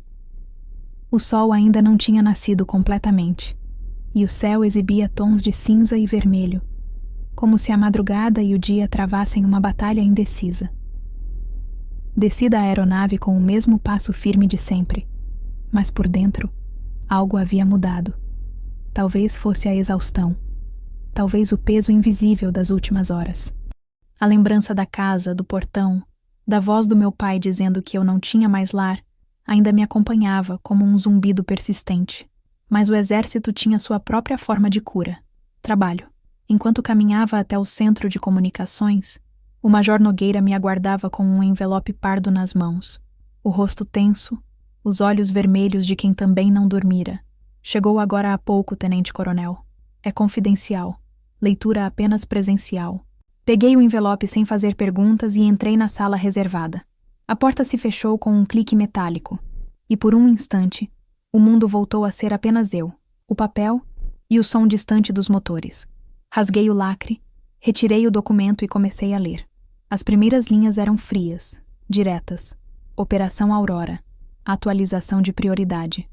O sol ainda não tinha nascido completamente, e o céu exibia tons de cinza e vermelho, como se a madrugada e o dia travassem uma batalha indecisa. Desci da aeronave com o mesmo passo firme de sempre, mas por dentro, algo havia mudado. Talvez fosse a exaustão, talvez o peso invisível das últimas horas. A lembrança da casa, do portão, da voz do meu pai dizendo que eu não tinha mais lar, ainda me acompanhava como um zumbido persistente. Mas o exército tinha sua própria forma de cura: trabalho. Enquanto caminhava até o centro de comunicações, o Major Nogueira me aguardava com um envelope pardo nas mãos, o rosto tenso, os olhos vermelhos de quem também não dormira. Chegou agora há pouco, tenente-coronel. É confidencial. Leitura apenas presencial. Peguei o envelope sem fazer perguntas e entrei na sala reservada. A porta se fechou com um clique metálico, e por um instante, o mundo voltou a ser apenas eu, o papel e o som distante dos motores. Rasguei o lacre, retirei o documento e comecei a ler. As primeiras linhas eram frias, diretas. Operação Aurora. Atualização de prioridade.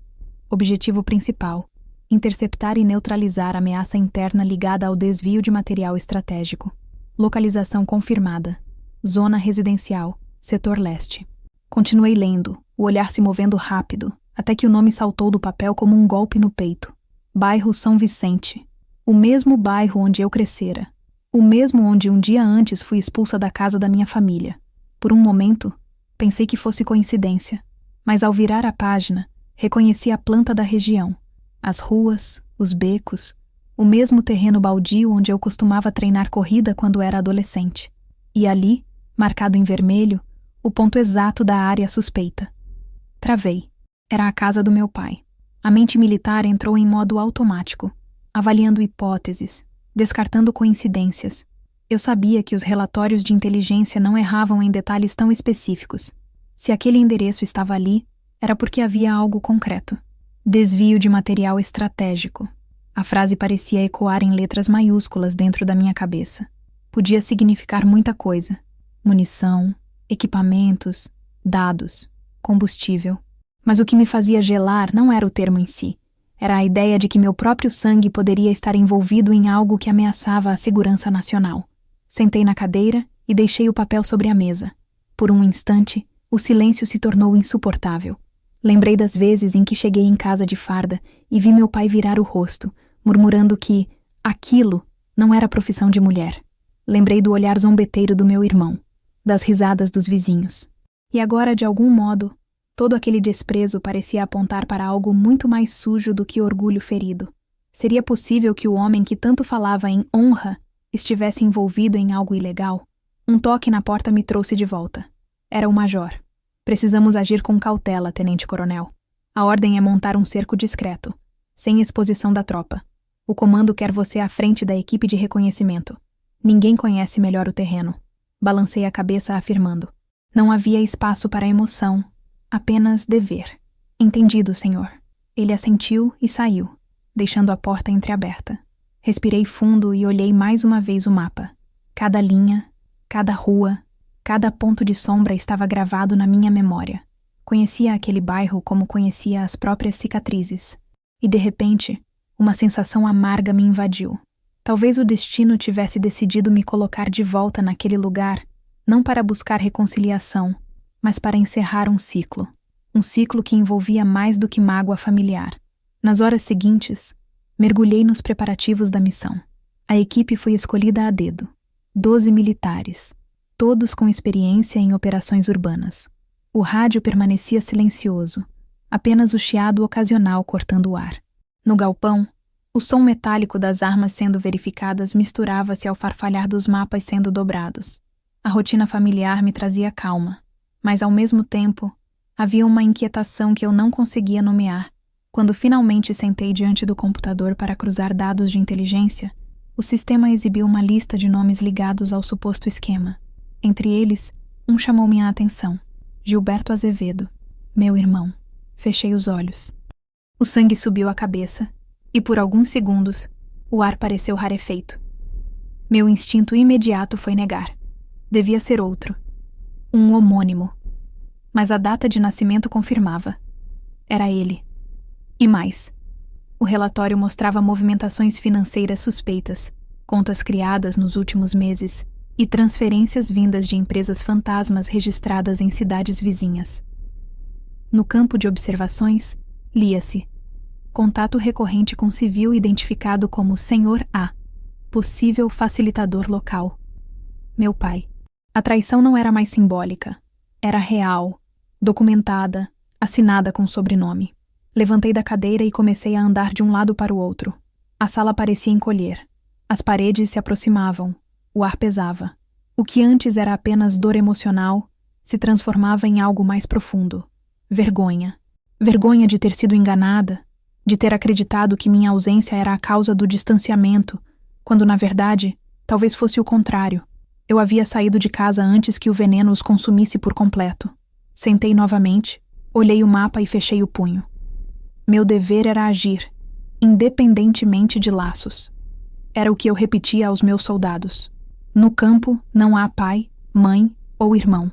Objetivo principal: interceptar e neutralizar a ameaça interna ligada ao desvio de material estratégico. Localização confirmada. Zona residencial, setor leste. Continuei lendo, o olhar se movendo rápido, até que o nome saltou do papel como um golpe no peito. Bairro São Vicente. O mesmo bairro onde eu crescera. O mesmo onde um dia antes fui expulsa da casa da minha família. Por um momento, pensei que fosse coincidência, mas ao virar a página, reconheci a planta da região, as ruas, os becos, o mesmo terreno baldio onde eu costumava treinar corrida quando era adolescente. E ali, marcado em vermelho, o ponto exato da área suspeita. Travei. Era a casa do meu pai. A mente militar entrou em modo automático, avaliando hipóteses, descartando coincidências. Eu sabia que os relatórios de inteligência não erravam em detalhes tão específicos. Se aquele endereço estava ali, era porque havia algo concreto. Desvio de material estratégico. A frase parecia ecoar em letras maiúsculas dentro da minha cabeça. Podia significar muita coisa: munição, equipamentos, dados, combustível. Mas o que me fazia gelar não era o termo em si. Era a ideia de que meu próprio sangue poderia estar envolvido em algo que ameaçava a segurança nacional. Sentei na cadeira e deixei o papel sobre a mesa. Por um instante, o silêncio se tornou insuportável. Lembrei das vezes em que cheguei em casa de farda e vi meu pai virar o rosto, murmurando que aquilo não era profissão de mulher. Lembrei do olhar zombeteiro do meu irmão, das risadas dos vizinhos. E agora, de algum modo, todo aquele desprezo parecia apontar para algo muito mais sujo do que orgulho ferido. Seria possível que o homem que tanto falava em honra estivesse envolvido em algo ilegal? Um toque na porta me trouxe de volta. Era o major. Precisamos agir com cautela, tenente-coronel. A ordem é montar um cerco discreto, sem exposição da tropa. O comando quer você à frente da equipe de reconhecimento. Ninguém conhece melhor o terreno. Balancei a cabeça afirmando. Não havia espaço para emoção. Apenas dever. Entendido, senhor. Ele assentiu e saiu, deixando a porta entreaberta. Respirei fundo e olhei mais uma vez o mapa. Cada linha, cada rua, cada ponto de sombra estava gravado na minha memória. Conhecia aquele bairro como conhecia as próprias cicatrizes. E, de repente, uma sensação amarga me invadiu. Talvez o destino tivesse decidido me colocar de volta naquele lugar, não para buscar reconciliação, mas para encerrar um ciclo que envolvia mais do que mágoa familiar. Nas horas seguintes, mergulhei nos preparativos da missão. A equipe foi escolhida a dedo. 12 militares, todos com experiência em operações urbanas. O rádio permanecia silencioso, apenas o chiado ocasional cortando o ar. No galpão, o som metálico das armas sendo verificadas misturava-se ao farfalhar dos mapas sendo dobrados. A rotina familiar me trazia calma, mas ao mesmo tempo, havia uma inquietação que eu não conseguia nomear. Quando finalmente sentei diante do computador para cruzar dados de inteligência, o sistema exibiu uma lista de nomes ligados ao suposto esquema. Entre eles, um chamou minha atenção. Gilberto Azevedo, meu irmão. Fechei os olhos. O sangue subiu à cabeça, e por alguns segundos, o ar pareceu rarefeito. Meu instinto imediato foi negar. Devia ser outro. Um homônimo. Mas a data de nascimento confirmava. Era ele. E mais. O relatório mostrava movimentações financeiras suspeitas, contas criadas nos últimos meses e transferências vindas de empresas fantasmas registradas em cidades vizinhas. No campo de observações, lia-se: contato recorrente com civil identificado como Sr. A, possível facilitador local. Meu pai. A traição não era mais simbólica. Era real, documentada, assinada com sobrenome. Levantei da cadeira e comecei a andar de um lado para o outro. A sala parecia encolher. As paredes se aproximavam. O ar pesava. O que antes era apenas dor emocional se transformava em algo mais profundo. Vergonha. Vergonha de ter sido enganada, de ter acreditado que minha ausência era a causa do distanciamento, quando, na verdade, talvez fosse o contrário. Eu havia saído de casa antes que o veneno os consumisse por completo. Sentei novamente, olhei o mapa e fechei o punho. Meu dever era agir, independentemente de laços. Era o que eu repetia aos meus soldados. No campo não há pai, mãe ou irmão.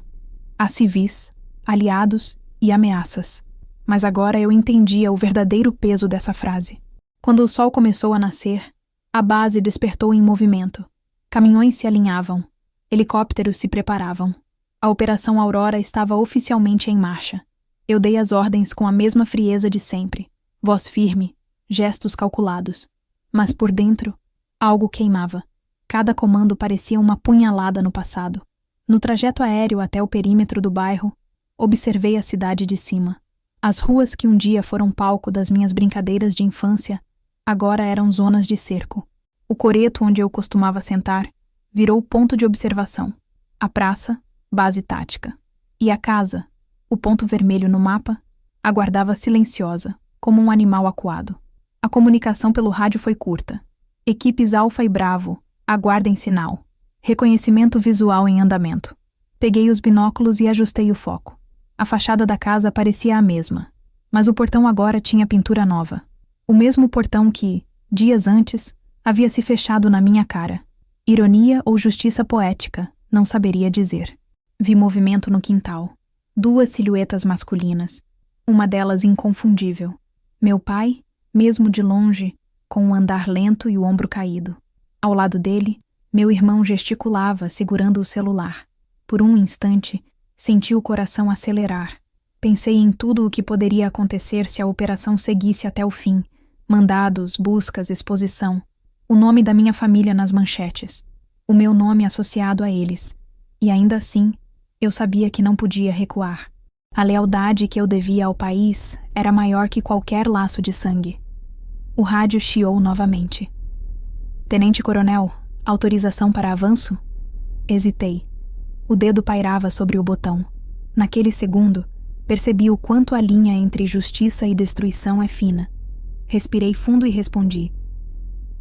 Há civis, aliados e ameaças. Mas agora eu entendia o verdadeiro peso dessa frase. Quando o sol começou a nascer, a base despertou em movimento. Caminhões se alinhavam. Helicópteros se preparavam. A Operação Aurora estava oficialmente em marcha. Eu dei as ordens com a mesma frieza de sempre. Voz firme, gestos calculados. Mas por dentro, algo queimava. Cada comando parecia uma punhalada no passado. No trajeto aéreo até o perímetro do bairro, observei a cidade de cima. As ruas que um dia foram palco das minhas brincadeiras de infância, agora eram zonas de cerco. O coreto onde eu costumava sentar virou ponto de observação. A praça, base tática. E a casa, o ponto vermelho no mapa, aguardava silenciosa, como um animal acuado. A comunicação pelo rádio foi curta. Equipes Alfa e Bravo, aguardem sinal. Reconhecimento visual em andamento. Peguei os binóculos e ajustei o foco. A fachada da casa parecia a mesma, mas o portão agora tinha pintura nova. O mesmo portão que, dias antes, havia se fechado na minha cara. Ironia ou justiça poética, não saberia dizer. Vi movimento no quintal. 2 silhuetas masculinas, uma delas inconfundível. Meu pai, mesmo de longe, com um andar lento e o ombro caído. Ao lado dele, meu irmão gesticulava, segurando o celular. Por um instante, senti o coração acelerar. Pensei em tudo o que poderia acontecer se a operação seguisse até o fim. Mandados, buscas, exposição. O nome da minha família nas manchetes. O meu nome associado a eles. E ainda assim, eu sabia que não podia recuar. A lealdade que eu devia ao país era maior que qualquer laço de sangue. O rádio chiou novamente. Tenente-coronel, autorização para avanço? Hesitei. O dedo pairava sobre o botão. Naquele segundo, percebi o quanto a linha entre justiça e destruição é fina. Respirei fundo e respondi.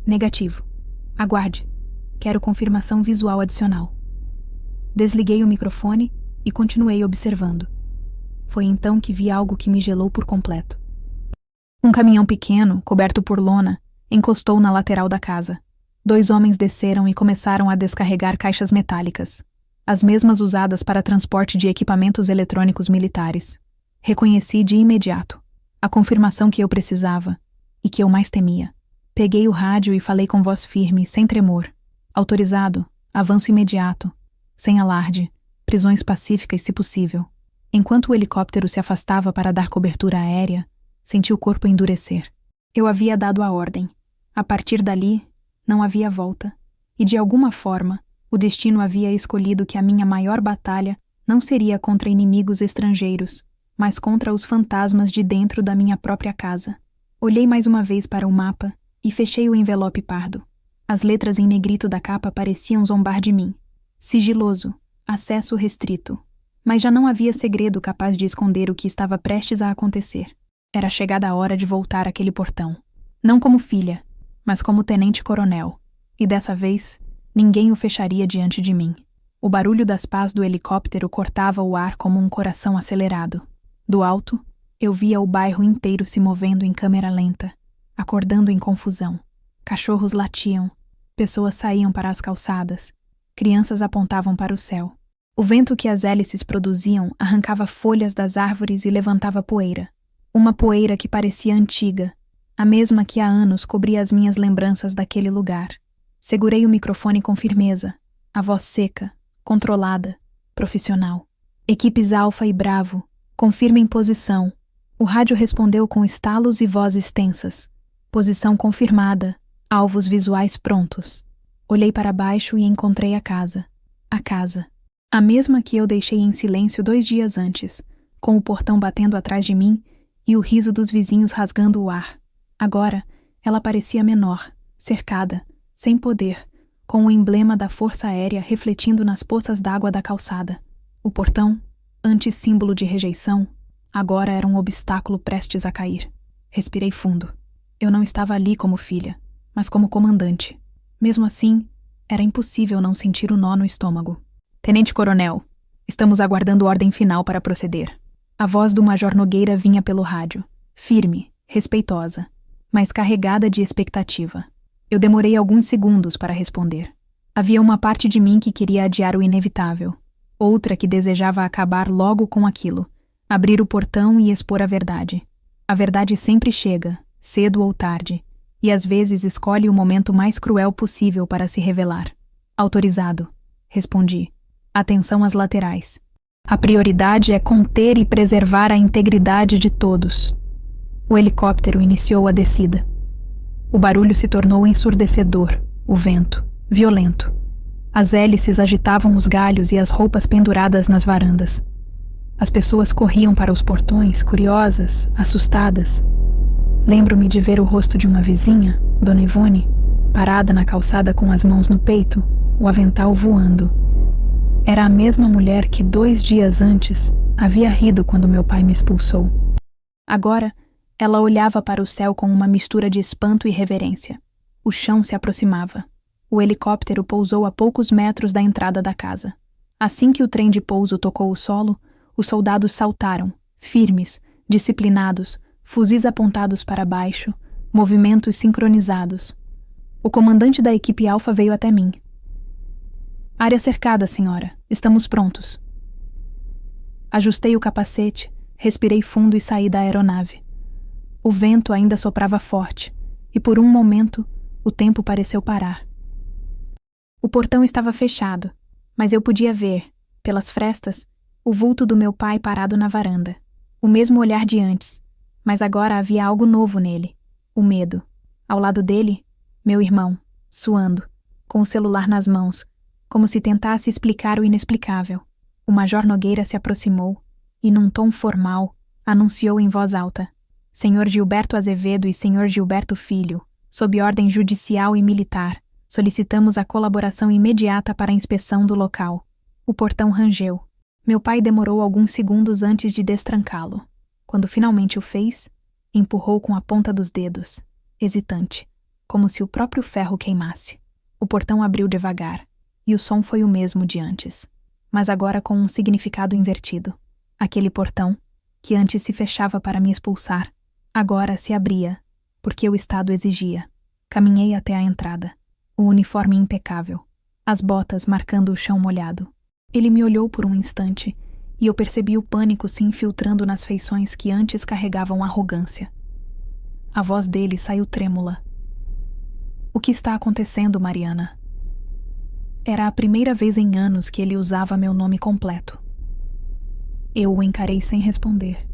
Negativo. Aguarde. Quero confirmação visual adicional. Desliguei o microfone e continuei observando. Foi então que vi algo que me gelou por completo. Um caminhão pequeno, coberto por lona, encostou na lateral da casa. 2 homens desceram e começaram a descarregar caixas metálicas, as mesmas usadas para transporte de equipamentos eletrônicos militares. Reconheci de imediato a confirmação que eu precisava e que eu mais temia. Peguei o rádio e falei com voz firme, sem tremor. Autorizado, avanço imediato, sem alarde, prisões pacíficas se possível. Enquanto o helicóptero se afastava para dar cobertura aérea, senti o corpo endurecer. Eu havia dado a ordem. A partir dali, não havia volta. E de alguma forma, o destino havia escolhido que a minha maior batalha não seria contra inimigos estrangeiros, mas contra os fantasmas de dentro da minha própria casa. Olhei mais uma vez para o mapa e fechei o envelope pardo. As letras em negrito da capa pareciam zombar de mim. Sigiloso, acesso restrito. Mas já não havia segredo capaz de esconder o que estava prestes a acontecer. Era chegada a hora de voltar àquele portão. Não como filha, mas como tenente-coronel. E dessa vez, ninguém o fecharia diante de mim. O barulho das pás do helicóptero cortava o ar como um coração acelerado. Do alto, eu via o bairro inteiro se movendo em câmera lenta, acordando em confusão. Cachorros latiam. Pessoas saíam para as calçadas. Crianças apontavam para o céu. O vento que as hélices produziam arrancava folhas das árvores e levantava poeira. Uma poeira que parecia antiga, a mesma que há anos cobria as minhas lembranças daquele lugar. Segurei o microfone com firmeza, a voz seca, controlada, profissional. Equipes Alfa e Bravo, confirmem posição. O rádio respondeu com estalos e vozes tensas. Posição confirmada, alvos visuais prontos. Olhei para baixo e encontrei a casa. A casa. A mesma que eu deixei em silêncio 2 dias antes, com o portão batendo atrás de mim e o riso dos vizinhos rasgando o ar. Agora, ela parecia menor, cercada, sem poder, com o emblema da Força Aérea refletindo nas poças d'água da calçada. O portão, antes símbolo de rejeição, agora era um obstáculo prestes a cair. Respirei fundo. Eu não estava ali como filha, mas como comandante. Mesmo assim, era impossível não sentir o nó no estômago. Tenente-coronel, estamos aguardando ordem final para proceder. A voz do Major Nogueira vinha pelo rádio, firme, respeitosa, mas carregada de expectativa. Eu demorei alguns segundos para responder. Havia uma parte de mim que queria adiar o inevitável, outra que desejava acabar logo com aquilo, abrir o portão e expor a verdade. A verdade sempre chega, cedo ou tarde, e às vezes escolhe o momento mais cruel possível para se revelar. Autorizado, respondi. Atenção às laterais. A prioridade é conter e preservar a integridade de todos. O helicóptero iniciou a descida. O barulho se tornou ensurdecedor, o vento, violento. As hélices agitavam os galhos e as roupas penduradas nas varandas. As pessoas corriam para os portões, curiosas, assustadas. Lembro-me de ver o rosto de uma vizinha, Dona Ivone, parada na calçada com as mãos no peito, o avental voando. Era a mesma mulher que 2 dias antes havia rido quando meu pai me expulsou. Agora, ela olhava para o céu com uma mistura de espanto e reverência. O chão se aproximava. O helicóptero pousou a poucos metros da entrada da casa. Assim que o trem de pouso tocou o solo, os soldados saltaram, firmes, disciplinados, fuzis apontados para baixo, movimentos sincronizados. O comandante da equipe Alfa veio até mim. Área cercada, senhora. Estamos prontos. Ajustei o capacete, respirei fundo e saí da aeronave. O vento ainda soprava forte, e por um momento, o tempo pareceu parar. O portão estava fechado, mas eu podia ver, pelas frestas, o vulto do meu pai parado na varanda. O mesmo olhar de antes, mas agora havia algo novo nele, o medo. Ao lado dele, meu irmão, suando, com o celular nas mãos, como se tentasse explicar o inexplicável. O Major Nogueira se aproximou e, num tom formal, anunciou em voz alta: Senhor Gilberto Azevedo e Senhor Gilberto Filho, sob ordem judicial e militar, solicitamos a colaboração imediata para a inspeção do local. O portão rangeu. Meu pai demorou alguns segundos antes de destrancá-lo. Quando finalmente o fez, empurrou com a ponta dos dedos, hesitante, como se o próprio ferro queimasse. O portão abriu devagar, e o som foi o mesmo de antes, mas agora com um significado invertido. Aquele portão, que antes se fechava para me expulsar, agora se abria, porque o estado exigia. Caminhei até a entrada, o uniforme impecável, as botas marcando o chão molhado. Ele me olhou por um instante, e eu percebi o pânico se infiltrando nas feições que antes carregavam arrogância. A voz dele saiu trêmula. O que está acontecendo, Mariana? Era a primeira vez em anos que ele usava meu nome completo. Eu o encarei sem responder.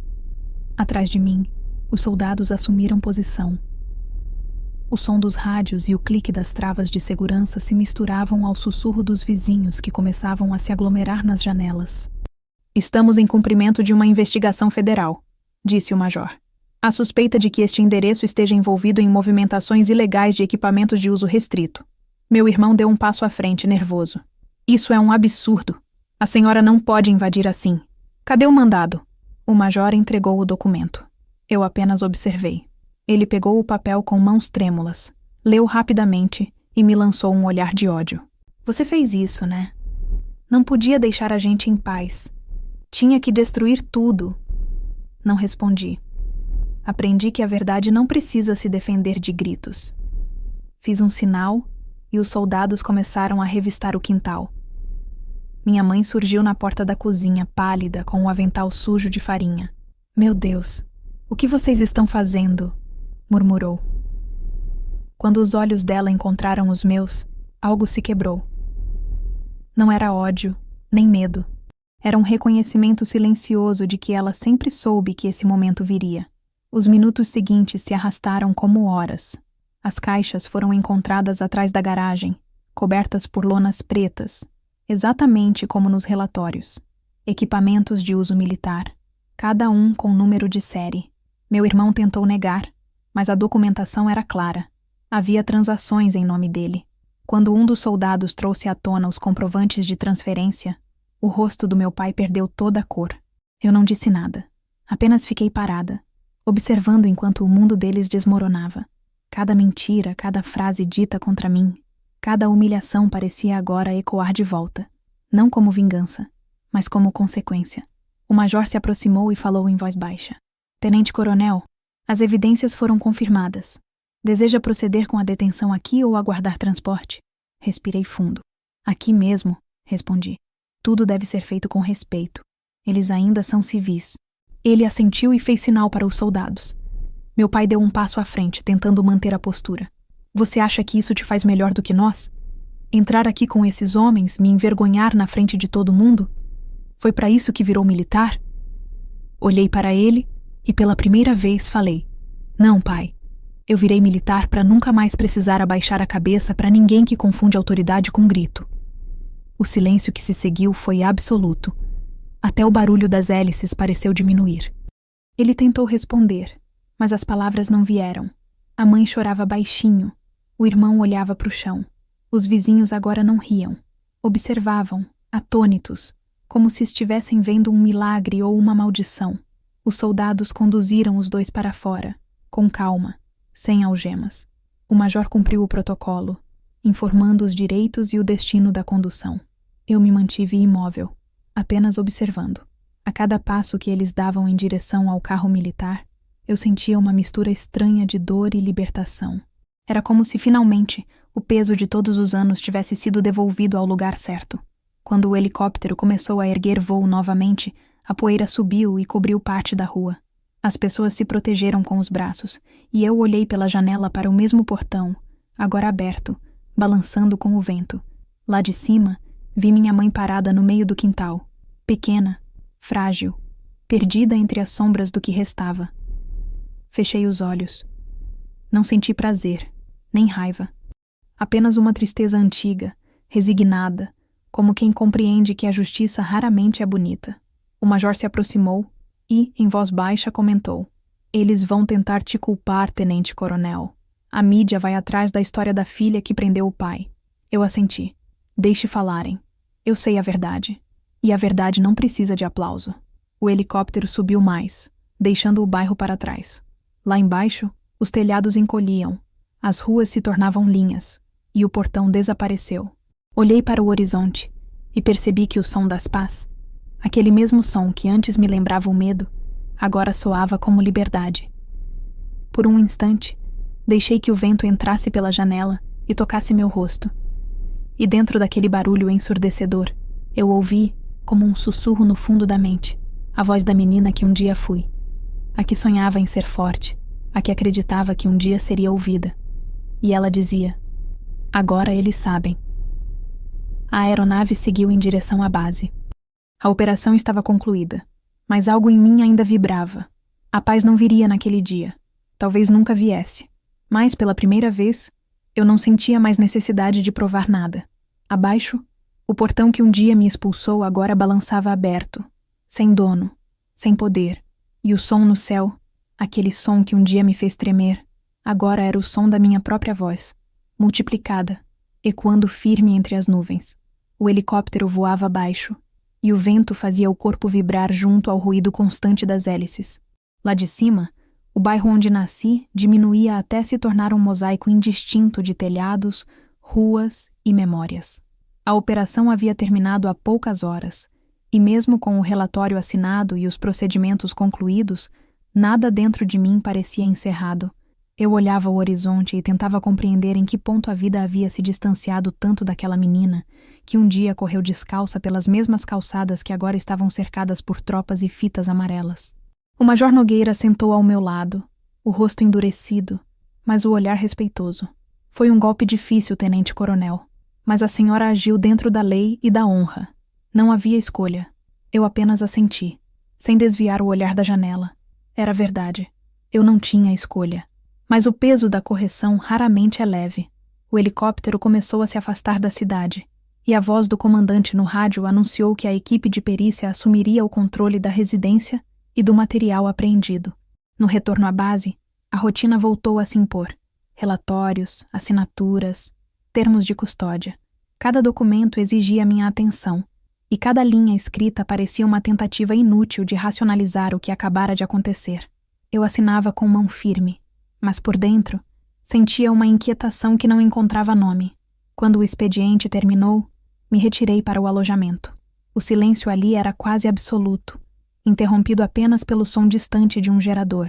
Atrás de mim, os soldados assumiram posição. O som dos rádios e o clique das travas de segurança se misturavam ao sussurro dos vizinhos que começavam a se aglomerar nas janelas. Estamos em cumprimento de uma investigação federal, disse o major. Há suspeita de que este endereço esteja envolvido em movimentações ilegais de equipamentos de uso restrito. Meu irmão deu um passo à frente, nervoso. Isso é um absurdo. A senhora não pode invadir assim. Cadê o mandado? O major entregou o documento. Eu apenas observei. Ele pegou o papel com mãos trêmulas, leu rapidamente e me lançou um olhar de ódio. Você fez isso, né? Não podia deixar a gente em paz. Tinha que destruir tudo. Não respondi. Aprendi que a verdade não precisa se defender de gritos. Fiz um sinal e os soldados começaram a revistar o quintal. Minha mãe surgiu na porta da cozinha, pálida, com o avental sujo de farinha. "Meu Deus, o que vocês estão fazendo?" murmurou. Quando os olhos dela encontraram os meus, algo se quebrou. Não era ódio, nem medo. Era um reconhecimento silencioso de que ela sempre soube que esse momento viria. Os minutos seguintes se arrastaram como horas. As caixas foram encontradas atrás da garagem, cobertas por lonas pretas, exatamente como nos relatórios. Equipamentos de uso militar, cada um com número de série. Meu irmão tentou negar, mas a documentação era clara. Havia transações em nome dele. Quando um dos soldados trouxe à tona os comprovantes de transferência, o rosto do meu pai perdeu toda a cor. Eu não disse nada. Apenas fiquei parada, observando enquanto o mundo deles desmoronava. Cada mentira, cada frase dita contra mim, cada humilhação parecia agora ecoar de volta. Não como vingança, mas como consequência. O major se aproximou e falou em voz baixa. "Tenente-coronel, as evidências foram confirmadas. Deseja proceder com a detenção aqui ou aguardar transporte?" Respirei fundo. "Aqui mesmo", respondi. "Tudo deve ser feito com respeito. Eles ainda são civis." Ele assentiu e fez sinal para os soldados. Meu pai deu um passo à frente, tentando manter a postura. "Você acha que isso te faz melhor do que nós? Entrar aqui com esses homens, me envergonhar na frente de todo mundo? Foi para isso que virou militar?" Olhei para ele e pela primeira vez falei: "Não, pai. Eu virei militar para nunca mais precisar abaixar a cabeça para ninguém que confunde autoridade com grito." O silêncio que se seguiu foi absoluto. Até o barulho das hélices pareceu diminuir. Ele tentou responder, mas as palavras não vieram. A mãe chorava baixinho. O irmão olhava para o chão. Os vizinhos agora não riam. Observavam, atônitos, como se estivessem vendo um milagre ou uma maldição. Os soldados conduziram os dois para fora, com calma, sem algemas. O major cumpriu o protocolo, informando os direitos e o destino da condução. Eu me mantive imóvel, apenas observando. A cada passo que eles davam em direção ao carro militar, eu sentia uma mistura estranha de dor e libertação. Era como se finalmente o peso de todos os anos tivesse sido devolvido ao lugar certo. Quando o helicóptero começou a erguer voo novamente, a poeira subiu e cobriu parte da rua. As pessoas se protegeram com os braços, e eu olhei pela janela para o mesmo portão, agora aberto, balançando com o vento. Lá de cima, vi minha mãe parada no meio do quintal, pequena, frágil, perdida entre as sombras do que restava. Fechei os olhos. Não senti prazer, nem raiva. Apenas uma tristeza antiga, resignada, como quem compreende que a justiça raramente é bonita. O major se aproximou e, em voz baixa, comentou: "Eles vão tentar te culpar, tenente-coronel. A mídia vai atrás da história da filha que prendeu o pai." Eu assenti. "Deixe falarem. Eu sei a verdade. E a verdade não precisa de aplauso." O helicóptero subiu mais, deixando o bairro para trás. Lá embaixo, os telhados encolhiam, as ruas se tornavam linhas, e o portão desapareceu. Olhei para o horizonte e percebi que o som das pás, aquele mesmo som que antes me lembrava o medo, agora soava como liberdade. Por um instante, deixei que o vento entrasse pela janela e tocasse meu rosto. E dentro daquele barulho ensurdecedor, eu ouvi, como um sussurro no fundo da mente, a voz da menina que um dia fui. A que sonhava em ser forte, a que acreditava que um dia seria ouvida. E ela dizia: "Agora eles sabem." A aeronave seguiu em direção à base. A operação estava concluída, mas algo em mim ainda vibrava. A paz não viria naquele dia. Talvez nunca viesse. Mas, pela primeira vez, eu não sentia mais necessidade de provar nada. Abaixo, o portão que um dia me expulsou agora balançava aberto, sem dono, sem poder. E o som no céu, aquele som que um dia me fez tremer, agora era o som da minha própria voz, multiplicada, ecoando firme entre as nuvens. O helicóptero voava abaixo, e o vento fazia o corpo vibrar junto ao ruído constante das hélices. Lá de cima, o bairro onde nasci diminuía até se tornar um mosaico indistinto de telhados, ruas e memórias. A operação havia terminado há poucas horas, e mesmo com o relatório assinado e os procedimentos concluídos, nada dentro de mim parecia encerrado. Eu olhava o horizonte e tentava compreender em que ponto a vida havia se distanciado tanto daquela menina, que um dia correu descalça pelas mesmas calçadas que agora estavam cercadas por tropas e fitas amarelas. O Major Nogueira sentou ao meu lado, o rosto endurecido, mas o olhar respeitoso. Foi um golpe difícil, tenente-coronel, mas a senhora agiu dentro da lei e da honra. Não havia escolha. Eu apenas assenti, sem desviar o olhar da janela. Era verdade. Eu não tinha escolha. Mas o peso da correção raramente é leve. O helicóptero começou a se afastar da cidade, e a voz do comandante no rádio anunciou que a equipe de perícia assumiria o controle da residência e do material apreendido. No retorno à base, a rotina voltou a se impor. Relatórios, assinaturas, termos de custódia. Cada documento exigia minha atenção, e cada linha escrita parecia uma tentativa inútil de racionalizar o que acabara de acontecer. Eu assinava com mão firme, mas por dentro sentia uma inquietação que não encontrava nome. Quando o expediente terminou, me retirei para o alojamento. O silêncio ali era quase absoluto, interrompido apenas pelo som distante de um gerador.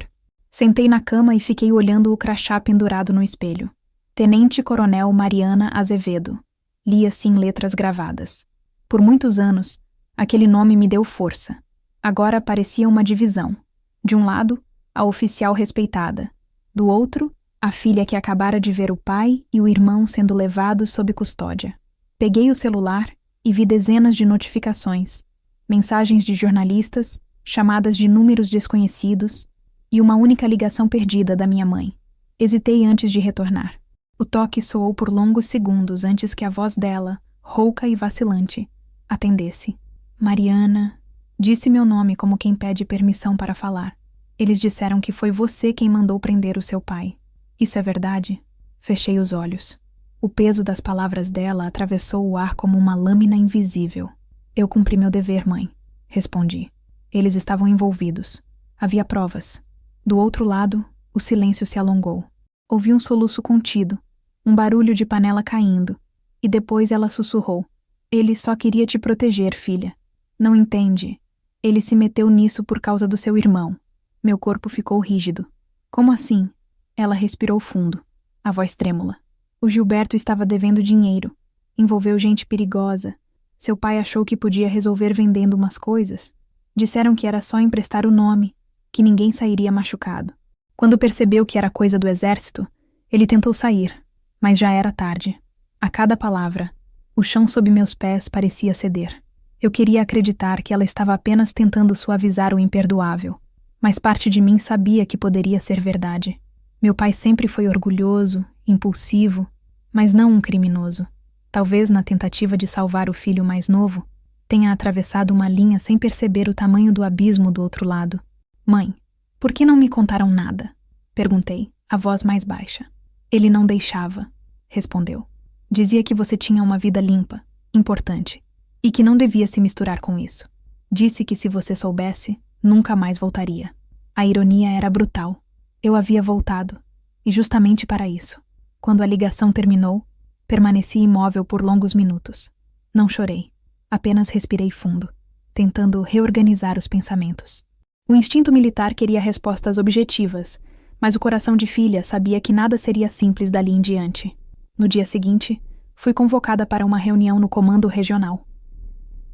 Sentei na cama e fiquei olhando o crachá pendurado no espelho. Tenente-Coronel Mariana Azevedo. Lia-se em letras gravadas. Por muitos anos, aquele nome me deu força. Agora parecia uma divisão. De um lado, a oficial respeitada. Do outro, a filha que acabara de ver o pai e o irmão sendo levados sob custódia. Peguei o celular e vi dezenas de notificações, mensagens de jornalistas, chamadas de números desconhecidos e uma única ligação perdida da minha mãe. Hesitei antes de retornar. O toque soou por longos segundos antes que a voz dela, rouca e vacilante, atendesse. Mariana, disse meu nome como quem pede permissão para falar. Eles disseram que foi você quem mandou prender o seu pai. Isso é verdade? Fechei os olhos. O peso das palavras dela atravessou o ar como uma lâmina invisível. Eu cumpri meu dever, mãe, respondi. Eles estavam envolvidos. Havia provas. Do outro lado, o silêncio se alongou. Ouvi um soluço contido, um barulho de panela caindo, e depois ela sussurrou. Ele só queria te proteger, filha. Não entende. Ele se meteu nisso por causa do seu irmão. Meu corpo ficou rígido. Como assim? Ela respirou fundo, a voz trêmula. O Gilberto estava devendo dinheiro. Envolveu gente perigosa. Seu pai achou que podia resolver vendendo umas coisas. Disseram que era só emprestar o nome, que ninguém sairia machucado. Quando percebeu que era coisa do exército, ele tentou sair, mas já era tarde. A cada palavra, o chão sob meus pés parecia ceder. Eu queria acreditar que ela estava apenas tentando suavizar o imperdoável, mas parte de mim sabia que poderia ser verdade. Meu pai sempre foi orgulhoso, impulsivo, mas não um criminoso. Talvez na tentativa de salvar o filho mais novo, tenha atravessado uma linha sem perceber o tamanho do abismo do outro lado. Mãe, por que não me contaram nada? Perguntei, a voz mais baixa. Ele não deixava, respondeu. Dizia que você tinha uma vida limpa, importante, e que não devia se misturar com isso. Disse que se você soubesse, nunca mais voltaria. A ironia era brutal. Eu havia voltado, e justamente para isso. Quando a ligação terminou, permaneci imóvel por longos minutos. Não chorei, apenas respirei fundo, tentando reorganizar os pensamentos. O instinto militar queria respostas objetivas, mas o coração de filha sabia que nada seria simples dali em diante. No dia seguinte, fui convocada para uma reunião no comando regional.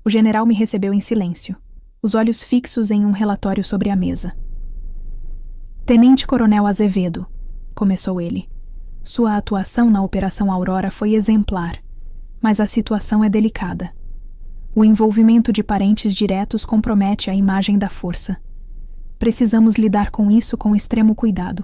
O general me recebeu em silêncio, os olhos fixos em um relatório sobre a mesa. Tenente-Coronel Azevedo, começou ele. Sua atuação na Operação Aurora foi exemplar, mas a situação é delicada. O envolvimento de parentes diretos compromete a imagem da força. Precisamos lidar com isso com extremo cuidado.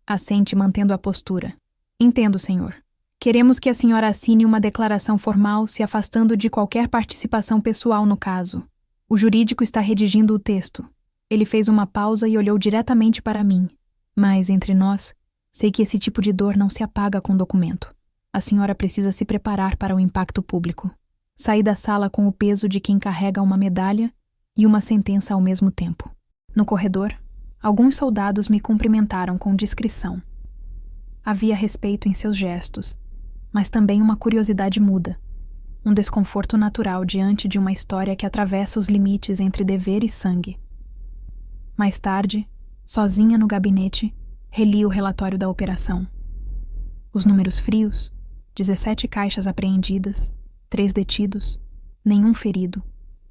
Assente mantendo a postura. Entendo, senhor. Queremos que a senhora assine uma declaração formal se afastando de qualquer participação pessoal no caso. O jurídico está redigindo o texto. Ele fez uma pausa e olhou diretamente para mim. Mas, entre nós, sei que esse tipo de dor não se apaga com documento. A senhora precisa se preparar para o impacto público. Saí da sala com o peso de quem carrega uma medalha e uma sentença ao mesmo tempo. No corredor, alguns soldados me cumprimentaram com discrição. Havia respeito em seus gestos, mas também uma curiosidade muda, um desconforto natural diante de uma história que atravessa os limites entre dever e sangue. Mais tarde, sozinha no gabinete, Reli o relatório da operação. Os números frios: 17 caixas apreendidas, 3 detidos, nenhum ferido,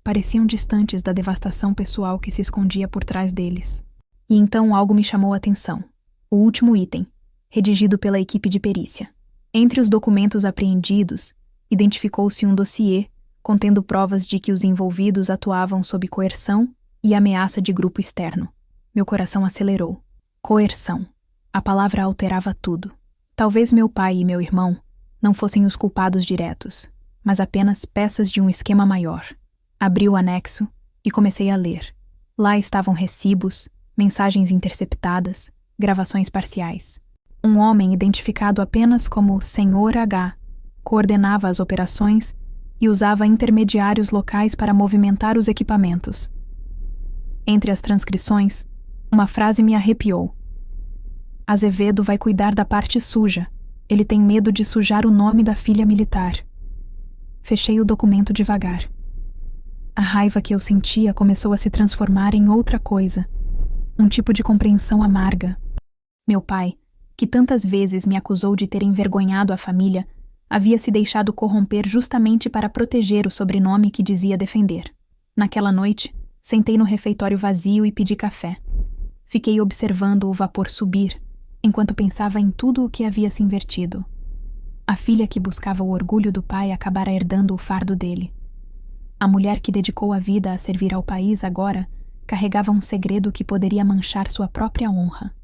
pareciam distantes da devastação pessoal que se escondia por trás deles. E então algo me chamou a atenção. O último item, redigido pela equipe de perícia. Entre os documentos apreendidos, identificou-se um dossiê contendo provas de que os envolvidos atuavam sob coerção e ameaça de grupo externo. Meu coração acelerou. Coerção. A palavra alterava tudo. Talvez meu pai e meu irmão não fossem os culpados diretos, mas apenas peças de um esquema maior. Abri o anexo e comecei a ler. Lá estavam recibos, mensagens interceptadas, gravações parciais. Um homem identificado apenas como Senhor H coordenava as operações e usava intermediários locais para movimentar os equipamentos. Entre as transcrições, uma frase me arrepiou. Azevedo vai cuidar da parte suja. Ele tem medo de sujar o nome da filha militar. Fechei o documento devagar. A raiva que eu sentia começou a se transformar em outra coisa. Um tipo de compreensão amarga. Meu pai, que tantas vezes me acusou de ter envergonhado a família, havia se deixado corromper justamente para proteger o sobrenome que dizia defender. Naquela noite, sentei no refeitório vazio e pedi café. Fiquei observando o vapor subir, enquanto pensava em tudo o que havia se invertido. A filha que buscava o orgulho do pai acabara herdando o fardo dele. A mulher que dedicou a vida a servir ao país agora carregava um segredo que poderia manchar sua própria honra.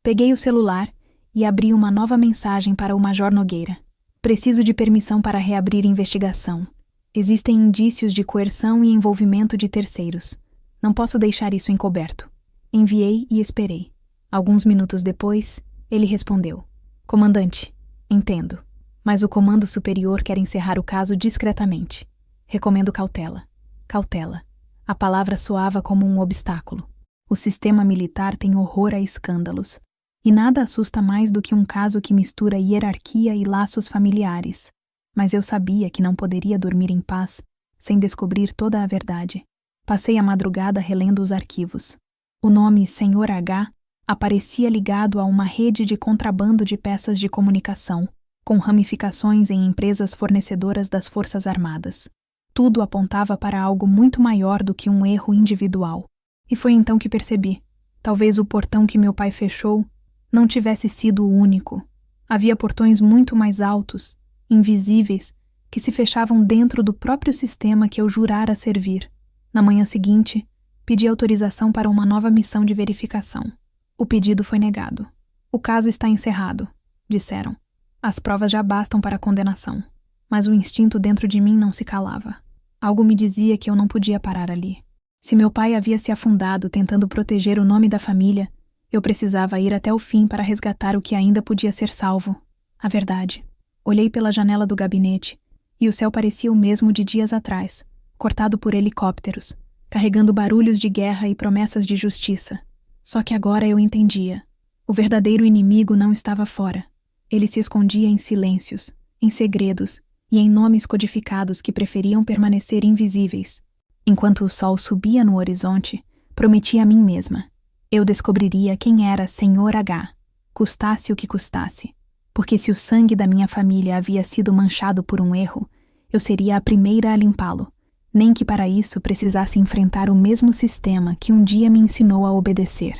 Peguei o celular e abri uma nova mensagem para o Major Nogueira. Preciso de permissão para reabrir investigação. Existem indícios de coerção e envolvimento de terceiros. Não posso deixar isso encoberto. Enviei e esperei. Alguns minutos depois, ele respondeu. Comandante, entendo, mas o comando superior quer encerrar o caso discretamente. Recomendo cautela. Cautela. A palavra soava como um obstáculo. O sistema militar tem horror a escândalos. E nada assusta mais do que um caso que mistura hierarquia e laços familiares. Mas eu sabia que não poderia dormir em paz sem descobrir toda a verdade. Passei a madrugada relendo os arquivos. O nome Senhor H aparecia ligado a uma rede de contrabando de peças de comunicação, com ramificações em empresas fornecedoras das Forças Armadas. Tudo apontava para algo muito maior do que um erro individual. E foi então que percebi. Talvez o portão que meu pai fechou não tivesse sido o único. Havia portões muito mais altos, invisíveis, que se fechavam dentro do próprio sistema que eu jurara servir. Na manhã seguinte, pedi autorização para uma nova missão de verificação. O pedido foi negado. O caso está encerrado, disseram. As provas já bastam para a condenação. Mas o instinto dentro de mim não se calava. Algo me dizia que eu não podia parar ali. Se meu pai havia se afundado tentando proteger o nome da família, eu precisava ir até o fim para resgatar o que ainda podia ser salvo. A verdade. Olhei pela janela do gabinete e o céu parecia o mesmo de dias atrás, cortado por helicópteros, carregando barulhos de guerra e promessas de justiça. Só que agora eu entendia. O verdadeiro inimigo não estava fora. Ele se escondia em silêncios, em segredos e em nomes codificados que preferiam permanecer invisíveis. Enquanto o sol subia no horizonte, prometi a mim mesma. Eu descobriria quem era Senhor H, custasse o que custasse. Porque se o sangue da minha família havia sido manchado por um erro, eu seria a primeira a limpá-lo, nem que para isso precisasse enfrentar o mesmo sistema que um dia me ensinou a obedecer.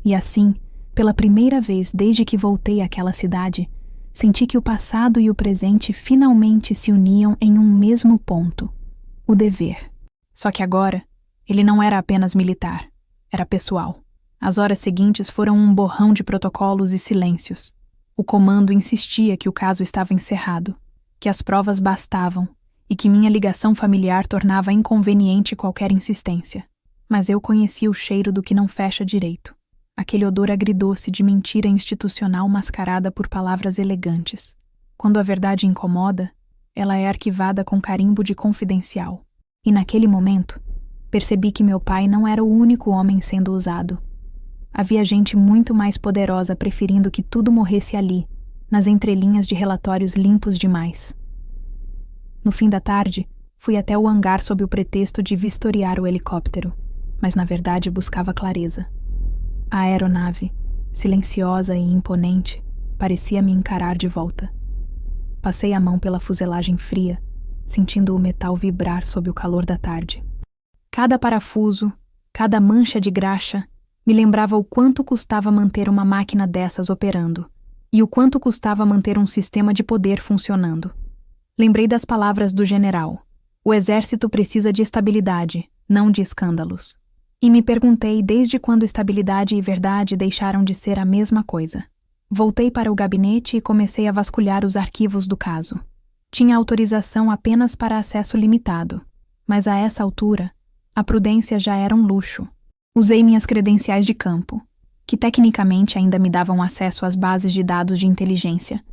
E assim, pela primeira vez desde que voltei àquela cidade, senti que o passado e o presente finalmente se uniam em um mesmo ponto: o dever. Só que agora, ele não era apenas militar, era pessoal. As horas seguintes foram um borrão de protocolos e silêncios. O comando insistia que o caso estava encerrado, que as provas bastavam e que minha ligação familiar tornava inconveniente qualquer insistência. Mas eu conhecia o cheiro do que não fecha direito. Aquele odor agridoce de mentira institucional mascarada por palavras elegantes. Quando a verdade incomoda, ela é arquivada com carimbo de confidencial. E naquele momento, percebi que meu pai não era o único homem sendo usado. Havia gente muito mais poderosa preferindo que tudo morresse ali, nas entrelinhas de relatórios limpos demais. No fim da tarde, fui até o hangar sob o pretexto de vistoriar o helicóptero, mas na verdade buscava clareza. A aeronave, silenciosa e imponente, parecia me encarar de volta. Passei a mão pela fuselagem fria, sentindo o metal vibrar sob o calor da tarde. Cada parafuso, cada mancha de graxa, me lembrava o quanto custava manter uma máquina dessas operando, e o quanto custava manter um sistema de poder funcionando. Lembrei das palavras do general: o exército precisa de estabilidade, não de escândalos. E me perguntei desde quando estabilidade e verdade deixaram de ser a mesma coisa. Voltei para o gabinete e comecei a vasculhar os arquivos do caso. Tinha autorização apenas para acesso limitado, mas a essa altura, a prudência já era um luxo. Usei minhas credenciais de campo, que tecnicamente ainda me davam acesso às bases de dados de inteligência,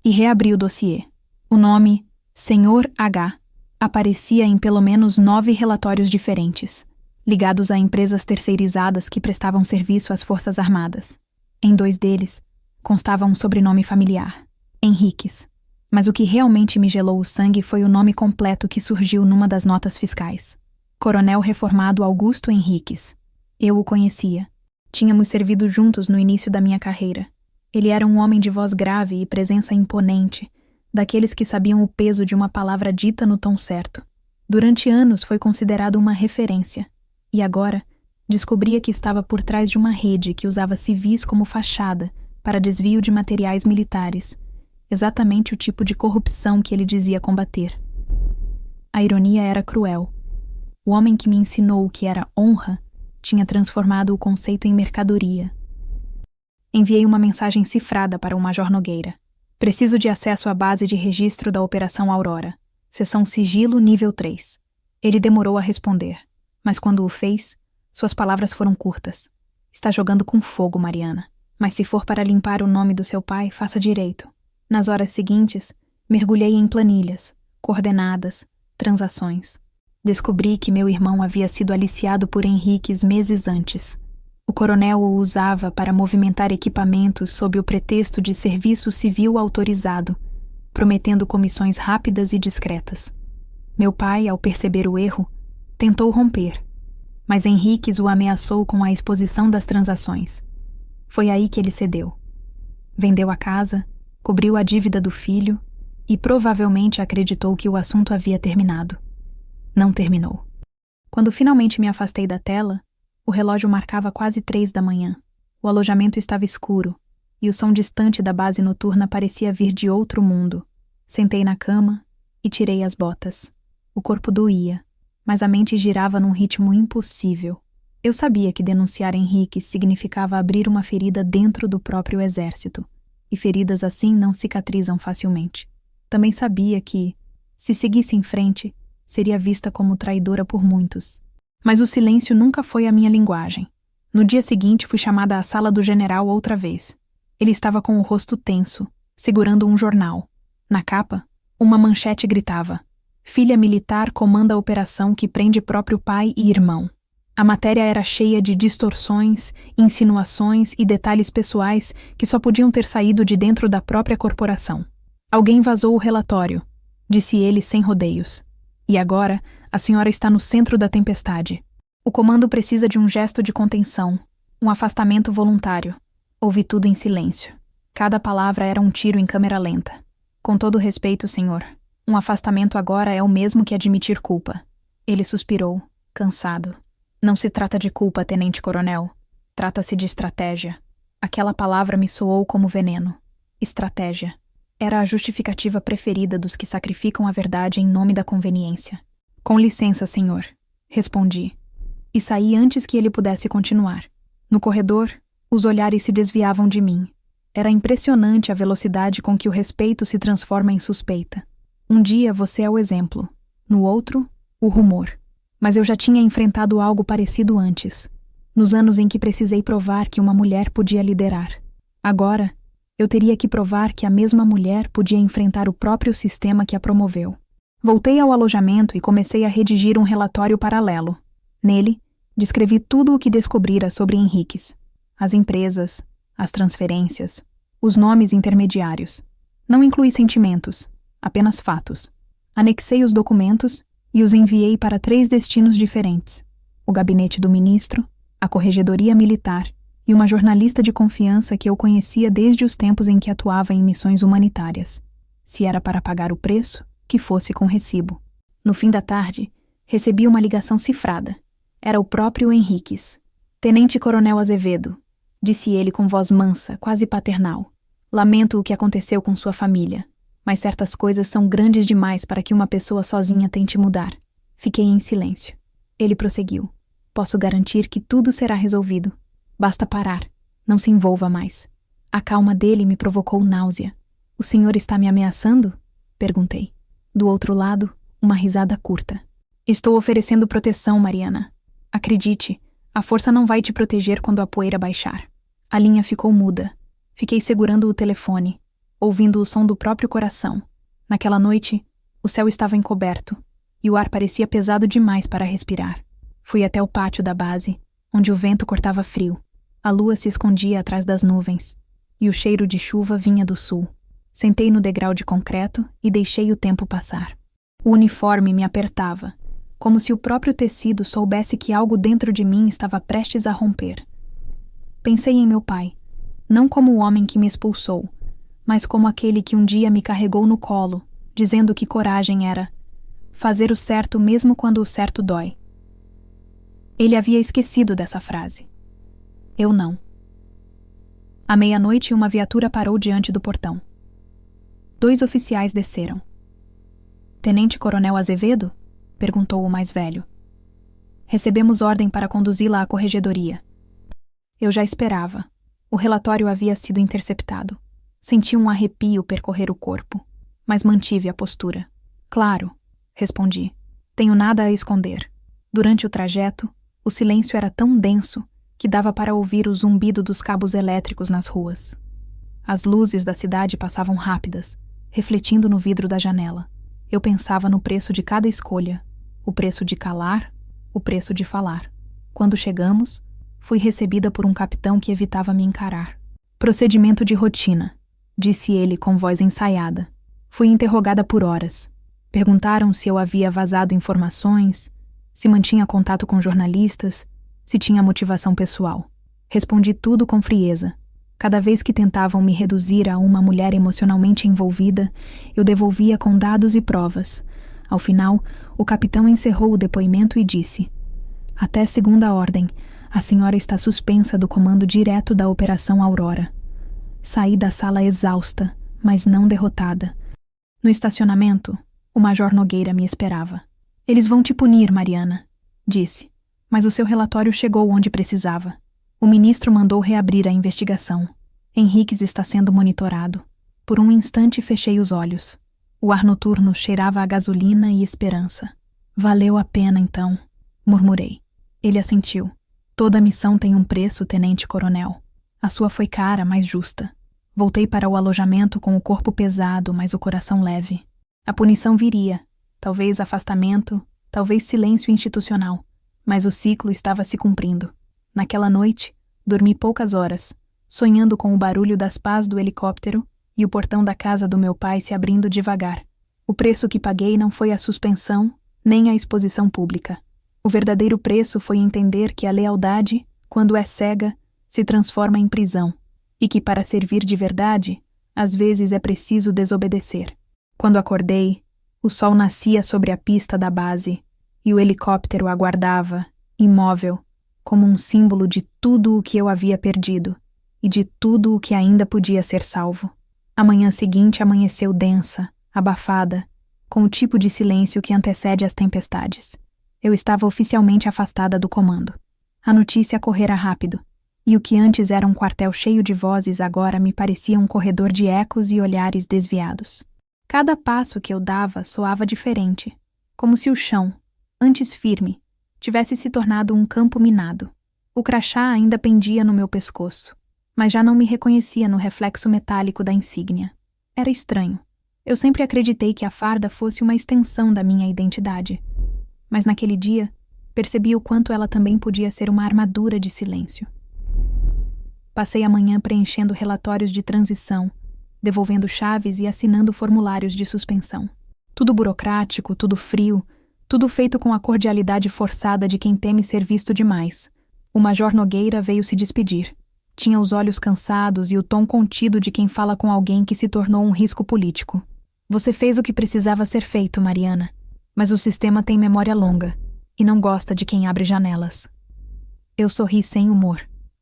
e reabri o dossiê. O nome, Sr. H., aparecia em pelo menos 9 relatórios diferentes, ligados a empresas terceirizadas que prestavam serviço às Forças Armadas. Em 2 deles, constava um sobrenome familiar, Henriques. Mas o que realmente me gelou o sangue foi o nome completo que surgiu numa das notas fiscais. Coronel Reformado Augusto Henriques. Eu o conhecia. Tínhamos servido juntos no início da minha carreira. Ele era um homem de voz grave e presença imponente, daqueles que sabiam o peso de uma palavra dita no tom certo. Durante anos foi considerado uma referência, e agora descobria que estava por trás de uma rede que usava civis como fachada para desvio de materiais militares, exatamente o tipo de corrupção que ele dizia combater. A ironia era cruel. O homem que me ensinou o que era honra tinha transformado o conceito em mercadoria. Enviei uma mensagem cifrada para o Major Nogueira. Preciso de acesso à base de registro da Operação Aurora. Seção Sigilo nível 3. Ele demorou a responder, mas quando o fez, suas palavras foram curtas. Está jogando com fogo, Mariana. Mas se for para limpar o nome do seu pai, faça direito. Nas horas seguintes, mergulhei em planilhas, coordenadas, transações. Descobri que meu irmão havia sido aliciado por Henriques meses antes. O coronel o usava para movimentar equipamentos sob o pretexto de serviço civil autorizado, prometendo comissões rápidas e discretas. Meu pai, ao perceber o erro, tentou romper, mas Henriques o ameaçou com a exposição das transações. Foi aí que ele cedeu. Vendeu a casa, cobriu a dívida do filho e provavelmente acreditou que o assunto havia terminado. Não terminou. Quando finalmente me afastei da tela, o relógio marcava quase 3 da manhã. O alojamento estava escuro, e o som distante da base noturna parecia vir de outro mundo. Sentei na cama e tirei as botas. O corpo doía, mas a mente girava num ritmo impossível. Eu sabia que denunciar Henrique significava abrir uma ferida dentro do próprio exército, e feridas assim não cicatrizam facilmente. Também sabia que, se seguisse em frente, seria vista como traidora por muitos. Mas o silêncio nunca foi a minha linguagem. No dia seguinte fui chamada à sala do general outra vez. Ele estava com o rosto tenso, segurando um jornal. Na capa, uma manchete gritava: "Filha militar comanda a operação que prende próprio pai e irmão." A matéria era cheia de distorções, insinuações e detalhes pessoais que só podiam ter saído de dentro da própria corporação. "Alguém vazou o relatório", disse ele sem rodeios. "E agora, a senhora está no centro da tempestade. O comando precisa de um gesto de contenção, um afastamento voluntário." Ouvi tudo em silêncio. Cada palavra era um tiro em câmera lenta. "Com todo respeito, senhor, um afastamento agora é o mesmo que admitir culpa." Ele suspirou, cansado. "Não se trata de culpa, tenente-coronel. Trata-se de estratégia." Aquela palavra me soou como veneno. Estratégia. Era a justificativa preferida dos que sacrificam a verdade em nome da conveniência. "Com licença, senhor", respondi, e saí antes que ele pudesse continuar. No corredor, os olhares se desviavam de mim. Era impressionante a velocidade com que o respeito se transforma em suspeita. Um dia você é o exemplo, no outro, o rumor. Mas eu já tinha enfrentado algo parecido antes, nos anos em que precisei provar que uma mulher podia liderar. Agora, eu teria que provar que a mesma mulher podia enfrentar o próprio sistema que a promoveu. Voltei ao alojamento e comecei a redigir um relatório paralelo. Nele, descrevi tudo o que descobrira sobre Henriques. As empresas, as transferências, os nomes intermediários. Não incluí sentimentos, apenas fatos. Anexei os documentos e os enviei para 3 destinos diferentes: o gabinete do ministro, a corregedoria militar e uma jornalista de confiança que eu conhecia desde os tempos em que atuava em missões humanitárias. Se era para pagar o preço, que fosse com recibo. No fim da tarde, recebi uma ligação cifrada. Era o próprio Henriques. Tenente Coronel Azevedo, disse ele com voz mansa, quase paternal. Lamento o que aconteceu com sua família, mas certas coisas são grandes demais para que uma pessoa sozinha tente mudar. Fiquei em silêncio. Ele prosseguiu. Posso garantir que tudo será resolvido. Basta parar. Não se envolva mais. A calma dele me provocou náusea. O senhor está me ameaçando? Perguntei. Do outro lado, uma risada curta. Estou oferecendo proteção, Mariana. Acredite, a força não vai te proteger quando a poeira baixar. A linha ficou muda. Fiquei segurando o telefone, ouvindo o som do próprio coração. Naquela noite, o céu estava encoberto e o ar parecia pesado demais para respirar. Fui até o pátio da base, onde o vento cortava frio. A lua se escondia atrás das nuvens e o cheiro de chuva vinha do sul. Sentei no degrau de concreto e deixei o tempo passar. O uniforme me apertava, como se o próprio tecido soubesse que algo dentro de mim estava prestes a romper. Pensei em meu pai, não como o homem que me expulsou, mas como aquele que um dia me carregou no colo, dizendo que coragem era fazer o certo mesmo quando o certo dói. Ele havia esquecido dessa frase. Eu não. À meia-noite, uma viatura parou diante do portão. 2 oficiais desceram. Tenente Coronel Azevedo? Perguntou o mais velho. Recebemos ordem para conduzi-la à corregedoria. Eu já esperava. O relatório havia sido interceptado. Senti um arrepio percorrer o corpo, mas mantive a postura. Claro, respondi. Tenho nada a esconder. Durante o trajeto, o silêncio era tão denso que dava para ouvir o zumbido dos cabos elétricos nas ruas. As luzes da cidade passavam rápidas, refletindo no vidro da janela. Eu pensava no preço de cada escolha, o preço de calar, o preço de falar. Quando chegamos, fui recebida por um capitão que evitava me encarar. Procedimento de rotina, disse ele com voz ensaiada. Fui interrogada por horas. Perguntaram se eu havia vazado informações, se mantinha contato com jornalistas, se tinha motivação pessoal. Respondi tudo com frieza. Cada vez que tentavam me reduzir a uma mulher emocionalmente envolvida, eu devolvia com dados e provas. Ao final, o capitão encerrou o depoimento e disse: Até segunda ordem, a senhora está suspensa do comando direto da Operação Aurora. Saí da sala exausta, mas não derrotada. No estacionamento, o Major Nogueira me esperava. Eles vão te punir, Mariana, disse, mas o seu relatório chegou onde precisava. O ministro mandou reabrir a investigação. Henriques está sendo monitorado. Por um instante fechei os olhos. O ar noturno cheirava a gasolina e esperança. Valeu a pena, então, murmurei. Ele assentiu. Toda missão tem um preço, tenente-coronel. A sua foi cara, mas justa. Voltei para o alojamento com o corpo pesado, mas o coração leve. A punição viria. Talvez afastamento, talvez silêncio institucional. Mas o ciclo estava se cumprindo. Naquela noite, dormi poucas horas, sonhando com o barulho das pás do helicóptero e o portão da casa do meu pai se abrindo devagar. O preço que paguei não foi a suspensão, nem a exposição pública. O verdadeiro preço foi entender que a lealdade, quando é cega, se transforma em prisão, e que para servir de verdade, às vezes é preciso desobedecer. Quando acordei, o sol nascia sobre a pista da base, e o helicóptero aguardava, imóvel, como um símbolo de tudo o que eu havia perdido, e de tudo o que ainda podia ser salvo. A manhã seguinte amanheceu densa, abafada, com o tipo de silêncio que antecede as tempestades. Eu estava oficialmente afastada do comando. A notícia correra rápido, e o que antes era um quartel cheio de vozes agora me parecia um corredor de ecos e olhares desviados. Cada passo que eu dava soava diferente, como se o chão, antes firme, tivesse se tornado um campo minado. O crachá ainda pendia no meu pescoço, mas já não me reconhecia no reflexo metálico da insígnia. Era estranho. Eu sempre acreditei que a farda fosse uma extensão da minha identidade. Mas naquele dia, percebi o quanto ela também podia ser uma armadura de silêncio. Passei a manhã preenchendo relatórios de transição, devolvendo chaves e assinando formulários de suspensão. Tudo burocrático, tudo frio, tudo feito com a cordialidade forçada de quem teme ser visto demais. O Major Nogueira veio se despedir. Tinha os olhos cansados e o tom contido de quem fala com alguém que se tornou um risco político. Você fez o que precisava ser feito, Mariana, mas o sistema tem memória longa e não gosta de quem abre janelas. Eu sorri sem humor.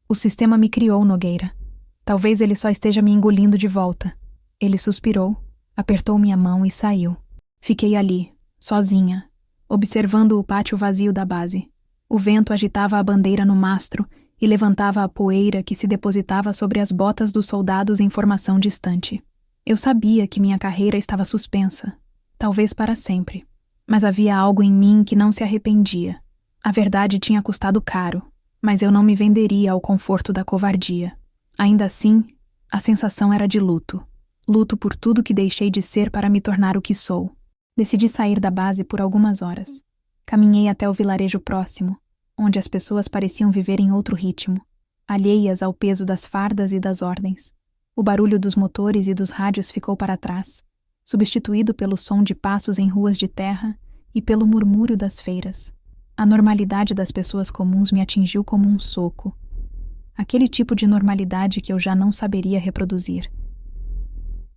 O sistema me criou, Nogueira. Talvez ele só esteja me engolindo de volta. Ele suspirou, apertou minha mão e saiu. Fiquei ali, sozinha, observando o pátio vazio da base. O vento agitava a bandeira no mastro e levantava a poeira que se depositava sobre as botas dos soldados em formação distante. Eu sabia que minha carreira estava suspensa, talvez para sempre. Mas havia algo em mim que não se arrependia. A verdade tinha custado caro, mas eu não me venderia ao conforto da covardia. Ainda assim, a sensação era de luto. Luto por tudo que deixei de ser para me tornar o que sou. Decidi sair da base por algumas horas. Caminhei até o vilarejo próximo, onde as pessoas pareciam viver em outro ritmo, alheias ao peso das fardas e das ordens. O barulho dos motores e dos rádios ficou para trás, substituído pelo som de passos em ruas de terra e pelo murmúrio das feiras. A normalidade das pessoas comuns me atingiu como um soco. Aquele tipo de normalidade que eu já não saberia reproduzir.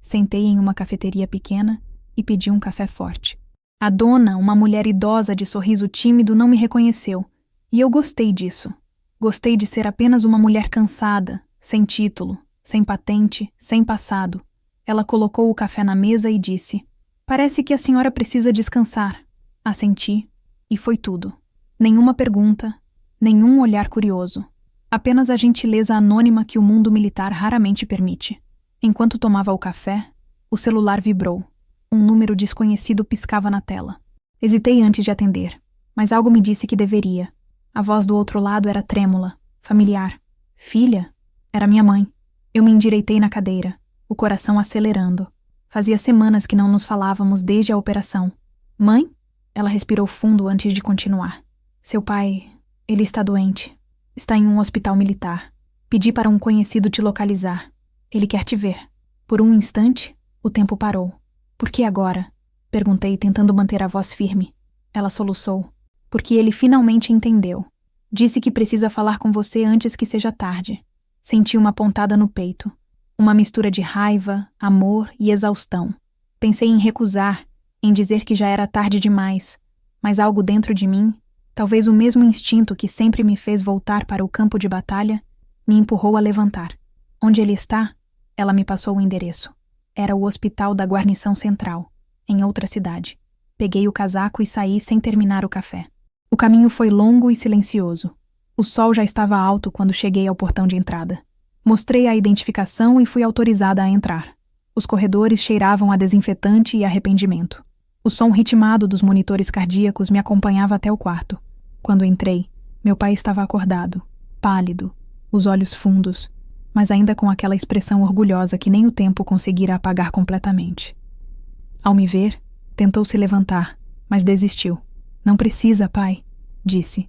Sentei em uma cafeteria pequena e pedi um café forte. A dona, uma mulher idosa de sorriso tímido, não me reconheceu, e eu gostei disso. Gostei de ser apenas uma mulher cansada, sem título, sem patente, sem passado. Ela colocou o café na mesa e disse: "Parece que a senhora precisa descansar." Assenti, e foi tudo. Nenhuma pergunta, nenhum olhar curioso. Apenas a gentileza anônima que o mundo militar raramente permite. Enquanto tomava o café, o celular vibrou. Um número desconhecido piscava na tela. Hesitei antes de atender, mas algo me disse que deveria. A voz do outro lado era trêmula, familiar. Filha? Era minha mãe. Eu me endireitei na cadeira, o coração acelerando. Fazia semanas que não nos falávamos desde a operação. Mãe? Ela respirou fundo antes de continuar. Seu pai, ele está doente. Está em um hospital militar. Pedi para um conhecido te localizar. Ele quer te ver. Por um instante, o tempo parou. Por que agora? Perguntei, tentando manter a voz firme. Ela soluçou. Porque ele finalmente entendeu. Disse que precisa falar com você antes que seja tarde. Senti uma pontada no peito. Uma mistura de raiva, amor e exaustão. Pensei em recusar, em dizer que já era tarde demais, mas algo dentro de mim, talvez o mesmo instinto que sempre me fez voltar para o campo de batalha, me empurrou a levantar. Onde ele está? Ela me passou o endereço. Era o hospital da guarnição central, em outra cidade. Peguei o casaco e saí sem terminar o café. O caminho foi longo e silencioso. O sol já estava alto quando cheguei ao portão de entrada. Mostrei a identificação e fui autorizada a entrar. Os corredores cheiravam a desinfetante e arrependimento. O som ritmado dos monitores cardíacos me acompanhava até o quarto. Quando entrei, meu pai estava acordado, pálido, os olhos fundos, mas ainda com aquela expressão orgulhosa que nem o tempo conseguira apagar completamente. Ao me ver, tentou se levantar, mas desistiu. "Não precisa, pai", disse.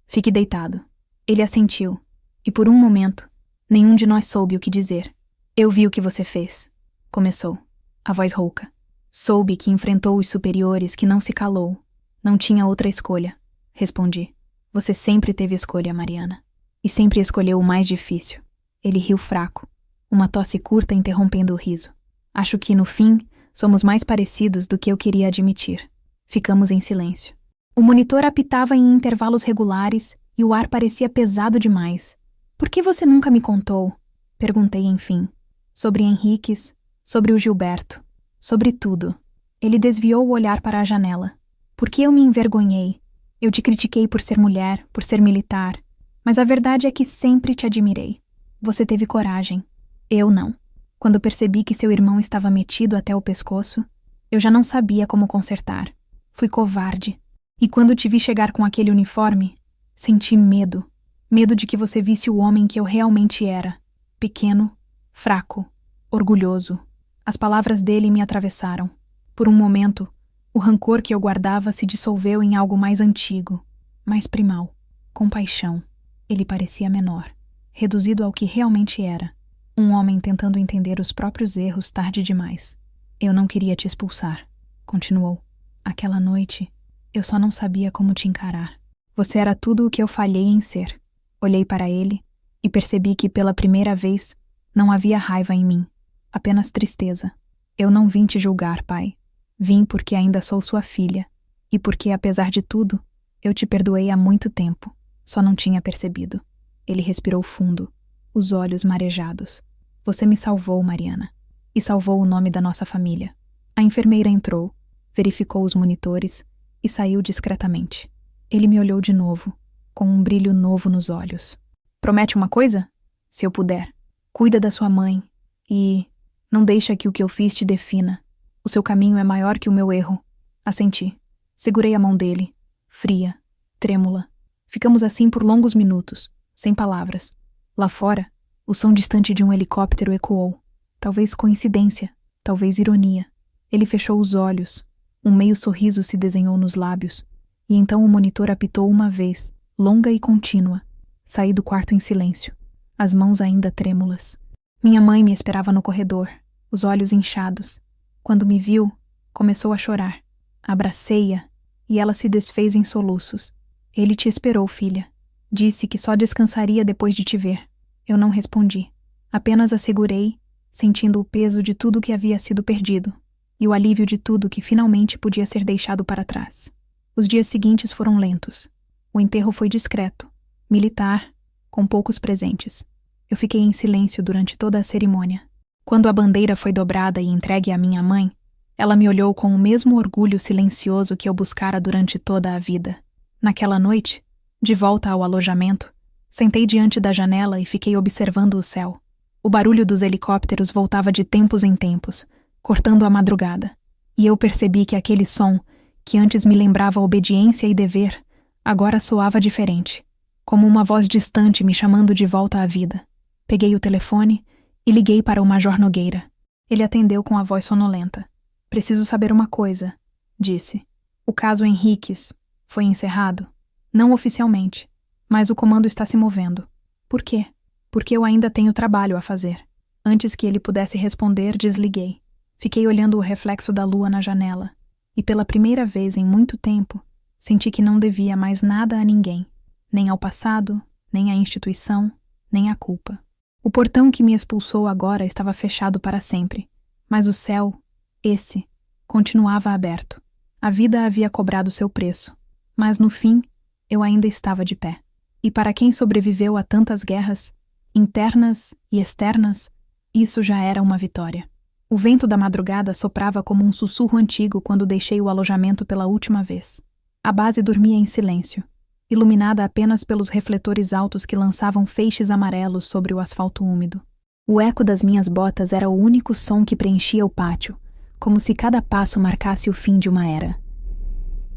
"Fique deitado." Ele assentiu, e por um momento, nenhum de nós soube o que dizer. "Eu vi o que você fez", começou, a voz rouca. "Soube que enfrentou os superiores, que não se calou. Não tinha outra escolha", respondi. "Você sempre teve escolha, Mariana. E sempre escolheu o mais difícil." Ele riu fraco, uma tosse curta interrompendo o riso. "Acho que, no fim, somos mais parecidos do que eu queria admitir." Ficamos em silêncio. O monitor apitava em intervalos regulares e o ar parecia pesado demais. "Por que você nunca me contou?" Perguntei enfim. Sobre Henriques, sobre o Gilberto, sobre tudo. Ele desviou o olhar para a janela. "Por que eu me envergonhei? Eu te critiquei por ser mulher, por ser militar. Mas a verdade é que sempre te admirei. Você teve coragem. Eu não. Quando percebi que seu irmão estava metido até o pescoço, eu já não sabia como consertar. Fui covarde. E quando te vi chegar com aquele uniforme, senti medo. Medo de que você visse o homem que eu realmente era. Pequeno, fraco, orgulhoso." As palavras dele me atravessaram. Por um momento, o rancor que eu guardava se dissolveu em algo mais antigo, mais primal. Compaixão. Ele parecia menor, reduzido ao que realmente era. Um homem tentando entender os próprios erros tarde demais. "Eu não queria te expulsar", continuou. "Aquela noite, eu só não sabia como te encarar. Você era tudo o que eu falhei em ser." Olhei para ele, e percebi que, pela primeira vez, não havia raiva em mim, apenas tristeza. Eu não vim te julgar, pai. Vim porque ainda sou sua filha, e porque, apesar de tudo, eu te perdoei há muito tempo, só não tinha percebido. Ele respirou fundo, os olhos marejados. Você me salvou, Mariana, e salvou o nome da nossa família. A enfermeira entrou, verificou os monitores e saiu discretamente. Ele me olhou de novo, com um brilho novo nos olhos. Promete uma coisa? Se eu puder. Cuida da sua mãe e não deixa que o que eu fiz te defina. O seu caminho é maior que o meu erro. Assenti. Segurei a mão dele, fria, trêmula. Ficamos assim por longos minutos, sem palavras. Lá fora, o som distante de um helicóptero ecoou. Talvez coincidência, talvez ironia. Ele fechou os olhos. Um meio sorriso se desenhou nos lábios. E então o monitor apitou uma vez, longa e contínua. Saí do quarto em silêncio, as mãos ainda trêmulas. Minha mãe me esperava no corredor, os olhos inchados. Quando me viu, começou a chorar. Abracei-a e ela se desfez em soluços. Ele te esperou, filha. Disse que só descansaria depois de te ver. Eu não respondi. Apenas a segurei, sentindo o peso de tudo que havia sido perdido e o alívio de tudo que finalmente podia ser deixado para trás. Os dias seguintes foram lentos. O enterro foi discreto, militar, com poucos presentes. Eu fiquei em silêncio durante toda a cerimônia. Quando a bandeira foi dobrada e entregue à minha mãe, ela me olhou com o mesmo orgulho silencioso que eu buscara durante toda a vida. Naquela noite, de volta ao alojamento, sentei diante da janela e fiquei observando o céu. O barulho dos helicópteros voltava de tempos em tempos, cortando a madrugada, e eu percebi que aquele som, que antes me lembrava obediência e dever, agora soava diferente, como uma voz distante me chamando de volta à vida. Peguei o telefone e liguei para o Major Nogueira. Ele atendeu com a voz sonolenta. Preciso saber uma coisa, disse. O caso Henriques foi encerrado? Não oficialmente, mas o comando está se movendo. Por quê? Porque eu ainda tenho trabalho a fazer. Antes que ele pudesse responder, desliguei. Fiquei olhando o reflexo da lua na janela, e pela primeira vez em muito tempo, senti que não devia mais nada a ninguém, nem ao passado, nem à instituição, nem à culpa. O portão que me expulsou agora estava fechado para sempre, mas o céu, esse, continuava aberto. A vida havia cobrado seu preço, mas no fim, eu ainda estava de pé. E para quem sobreviveu a tantas guerras, internas e externas, isso já era uma vitória. O vento da madrugada soprava como um sussurro antigo quando deixei o alojamento pela última vez. A base dormia em silêncio, iluminada apenas pelos refletores altos que lançavam feixes amarelos sobre o asfalto úmido. O eco das minhas botas era o único som que preenchia o pátio, como se cada passo marcasse o fim de uma era.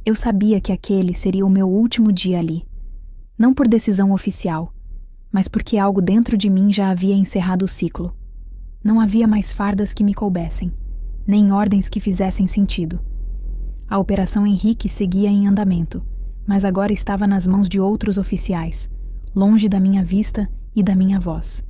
Eu sabia que aquele seria o meu último dia ali, não por decisão oficial, mas porque algo dentro de mim já havia encerrado o ciclo. Não havia mais fardas que me coubessem, nem ordens que fizessem sentido. A Operação Henrique seguia em andamento, mas agora estava nas mãos de outros oficiais, longe da minha vista e da minha voz.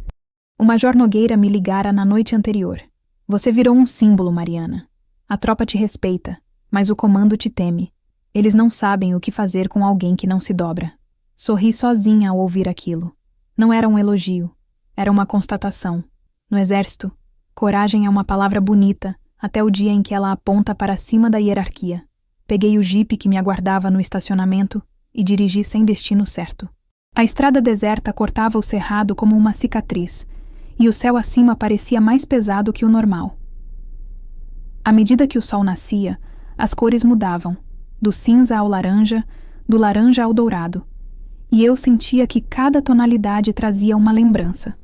O Major Nogueira me ligara na noite anterior. Você virou um símbolo, Mariana. A tropa te respeita, mas o comando te teme. Eles não sabem o que fazer com alguém que não se dobra. Sorri sozinha ao ouvir aquilo. Não era um elogio, era uma constatação. No exército, coragem é uma palavra bonita, até o dia em que ela aponta para cima da hierarquia. Peguei o jipe que me aguardava no estacionamento e dirigi sem destino certo. A estrada deserta cortava o cerrado como uma cicatriz, e o céu acima parecia mais pesado que o normal. À medida que o sol nascia, as cores mudavam, do cinza ao laranja, do laranja ao dourado, e eu sentia que cada tonalidade trazia uma lembrança.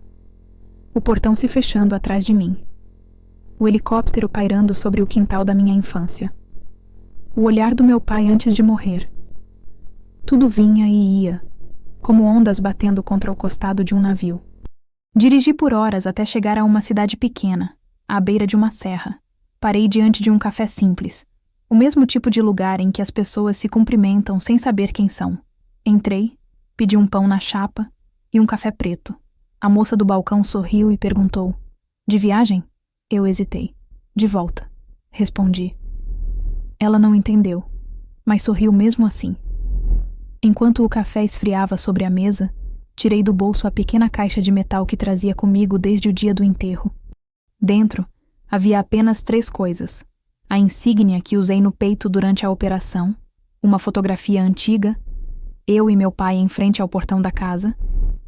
O portão se fechando atrás de mim. O helicóptero pairando sobre o quintal da minha infância. O olhar do meu pai antes de morrer. Tudo vinha e ia, como ondas batendo contra o costado de um navio. Dirigi por horas até chegar a uma cidade pequena, à beira de uma serra. Parei diante de um café simples, o mesmo tipo de lugar em que as pessoas se cumprimentam sem saber quem são. Entrei, pedi um pão na chapa e um café preto. A moça do balcão sorriu e perguntou: de viagem? Eu hesitei. De volta, respondi. Ela não entendeu, mas sorriu mesmo assim. Enquanto o café esfriava sobre a mesa, Tirei do bolso a pequena caixa de metal que trazia comigo desde o dia do enterro. Dentro, havia apenas 3 coisas: a insígnia que usei no peito durante a operação, uma fotografia antiga, eu e meu pai em frente ao portão da casa,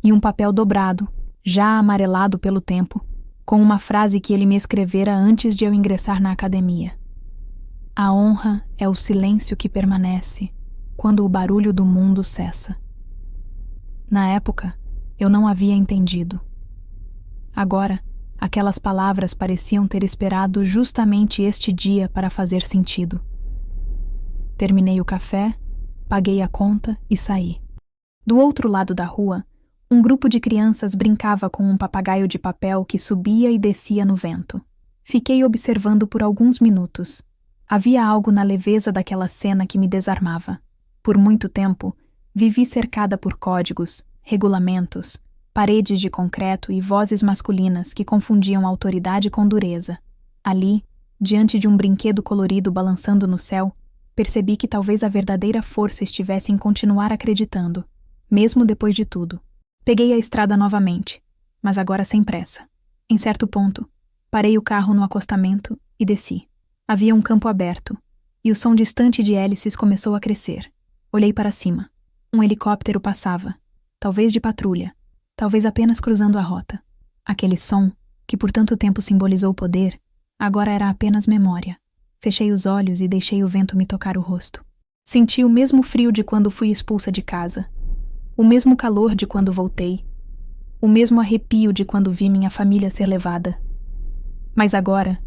e um papel dobrado, já amarelado pelo tempo, com uma frase que ele me escrevera antes de eu ingressar na academia. A honra é o silêncio que permanece quando o barulho do mundo cessa. Na época, eu não havia entendido. Agora, aquelas palavras pareciam ter esperado justamente este dia para fazer sentido. Terminei o café, paguei a conta e saí. Do outro lado da rua, um grupo de crianças brincava com um papagaio de papel que subia e descia no vento. Fiquei observando por alguns minutos. Havia algo na leveza daquela cena que me desarmava. Por muito tempo, vivi cercada por códigos, regulamentos, paredes de concreto e vozes masculinas que confundiam autoridade com dureza. Ali, diante de um brinquedo colorido balançando no céu, percebi que talvez a verdadeira força estivesse em continuar acreditando, mesmo depois de tudo. Peguei a estrada novamente, mas agora sem pressa. Em certo ponto, parei o carro no acostamento e desci. Havia um campo aberto, e o som distante de hélices começou a crescer. Olhei para cima. Um helicóptero passava, talvez de patrulha, talvez apenas cruzando a rota. Aquele som, que por tanto tempo simbolizou poder, agora era apenas memória. Fechei os olhos e deixei o vento me tocar o rosto. Senti o mesmo frio de quando fui expulsa de casa, o mesmo calor de quando voltei, o mesmo arrepio de quando vi minha família ser levada. Mas agora,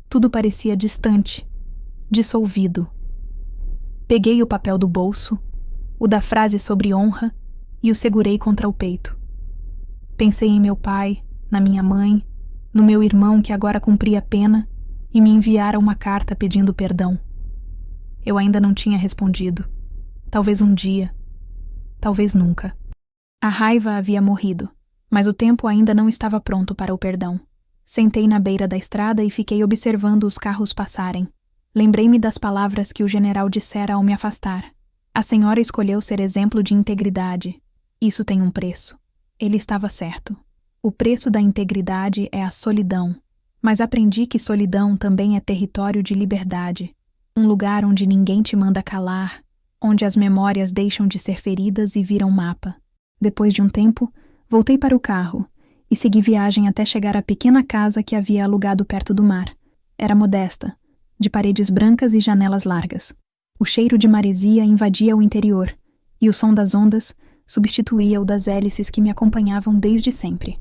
tudo parecia distante, dissolvido. Peguei o papel do bolso, o da frase sobre honra, e o segurei contra o peito. Pensei em meu pai, na minha mãe, no meu irmão que agora cumpria pena e me enviara uma carta pedindo perdão. Eu ainda não tinha respondido. Talvez um dia. Talvez nunca. A raiva havia morrido, mas o tempo ainda não estava pronto para o perdão. Sentei na beira da estrada e fiquei observando os carros passarem. Lembrei-me das palavras que o general dissera ao me afastar. A senhora escolheu ser exemplo de integridade. Isso tem um preço. Ele estava certo. O preço da integridade é a solidão. Mas aprendi que solidão também é território de liberdade. Um lugar onde ninguém te manda calar, onde as memórias deixam de ser feridas e viram mapa. Depois de um tempo, voltei para o carro e segui viagem até chegar à pequena casa que havia alugado perto do mar. Era modesta, de paredes brancas e janelas largas. O cheiro de maresia invadia o interior, e o som das ondas substituía o das hélices que me acompanhavam desde sempre.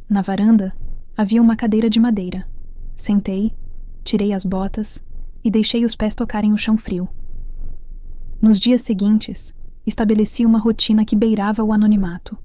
Na varanda, havia uma cadeira de madeira. Sentei, tirei as botas e deixei os pés tocarem o chão frio. Nos dias seguintes, estabeleci uma rotina que beirava o anonimato.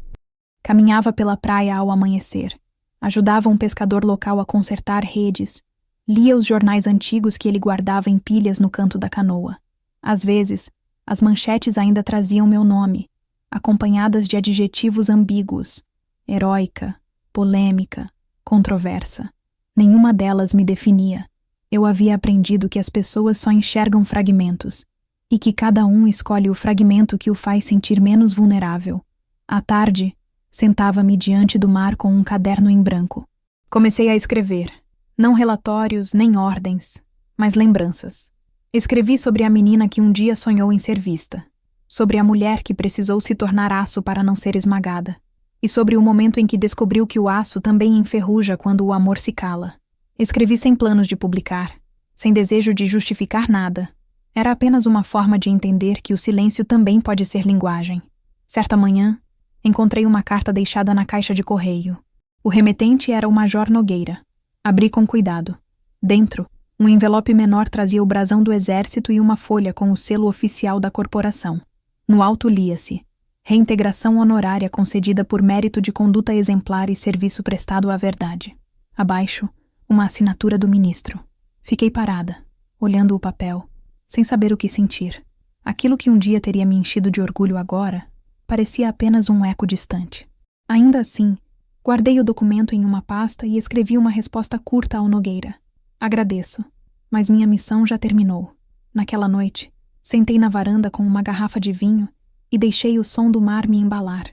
Caminhava pela praia ao amanhecer, ajudava um pescador local a consertar redes, lia os jornais antigos que ele guardava em pilhas no canto da canoa. Às vezes, as manchetes ainda traziam meu nome, acompanhadas de adjetivos ambíguos: heróica, polêmica, controversa. Nenhuma delas me definia. Eu havia aprendido que as pessoas só enxergam fragmentos, e que cada um escolhe o fragmento que o faz sentir menos vulnerável. À tarde, sentava-me diante do mar com um caderno em branco. Comecei a escrever, não relatórios nem ordens, mas lembranças. Escrevi sobre a menina que um dia sonhou em ser vista, sobre a mulher que precisou se tornar aço para não ser esmagada, e sobre o momento em que descobriu que o aço também enferruja quando o amor se cala. Escrevi sem planos de publicar, sem desejo de justificar nada. Era apenas uma forma de entender que o silêncio também pode ser linguagem. Certa manhã, encontrei uma carta deixada na caixa de correio. O remetente era o Major Nogueira. Abri com cuidado. Dentro, um envelope menor trazia o brasão do exército e uma folha com o selo oficial da corporação. No alto lia-se: reintegração honorária concedida por mérito de conduta exemplar e serviço prestado à verdade. Abaixo, uma assinatura do ministro. Fiquei parada, olhando o papel, sem saber o que sentir. Aquilo que um dia teria me enchido de orgulho agora parecia apenas um eco distante. Ainda assim, guardei o documento em uma pasta e escrevi uma resposta curta ao Nogueira. Agradeço, mas minha missão já terminou. Naquela noite, sentei na varanda com uma garrafa de vinho e deixei o som do mar me embalar.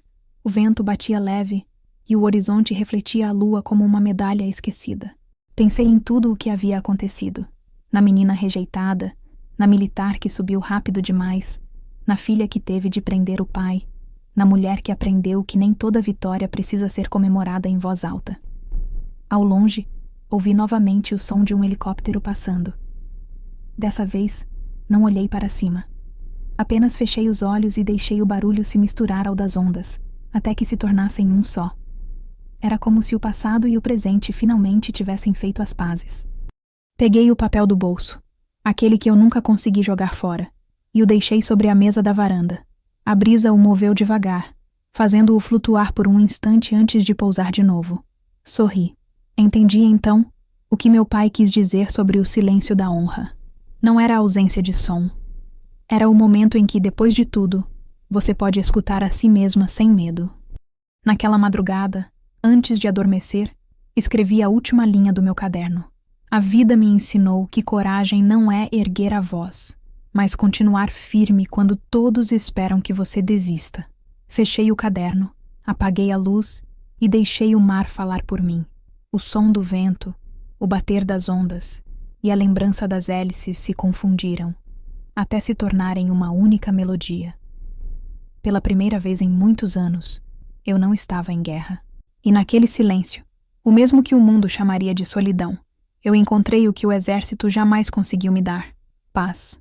O vento batia leve e o horizonte refletia a lua como uma medalha esquecida. Pensei em tudo o que havia acontecido. Na menina rejeitada, na militar que subiu rápido demais, na filha que teve de prender o pai, na mulher que aprendeu que nem toda vitória precisa ser comemorada em voz alta. Ao longe, ouvi novamente o som de um helicóptero passando. Dessa vez, não olhei para cima. Apenas fechei os olhos e deixei o barulho se misturar ao das ondas, até que se tornassem um só. Era como se o passado e o presente finalmente tivessem feito as pazes. Peguei o papel do bolso, aquele que eu nunca consegui jogar fora, e o deixei sobre a mesa da varanda. A brisa o moveu devagar, fazendo-o flutuar por um instante antes de pousar de novo. Sorri. Entendi, então, o que meu pai quis dizer sobre o silêncio da honra. Não era a ausência de som. Era o momento em que, depois de tudo, você pode escutar a si mesma sem medo. Naquela madrugada, antes de adormecer, escrevi a última linha do meu caderno. A vida me ensinou que coragem não é erguer a voz, mas continuar firme quando todos esperam que você desista. Fechei o caderno, apaguei a luz e deixei o mar falar por mim. O som do vento, o bater das ondas e a lembrança das hélices se confundiram, até se tornarem uma única melodia. Pela primeira vez em muitos anos, eu não estava em guerra. E naquele silêncio, o mesmo que o mundo chamaria de solidão, eu encontrei o que o exército jamais conseguiu me dar: paz.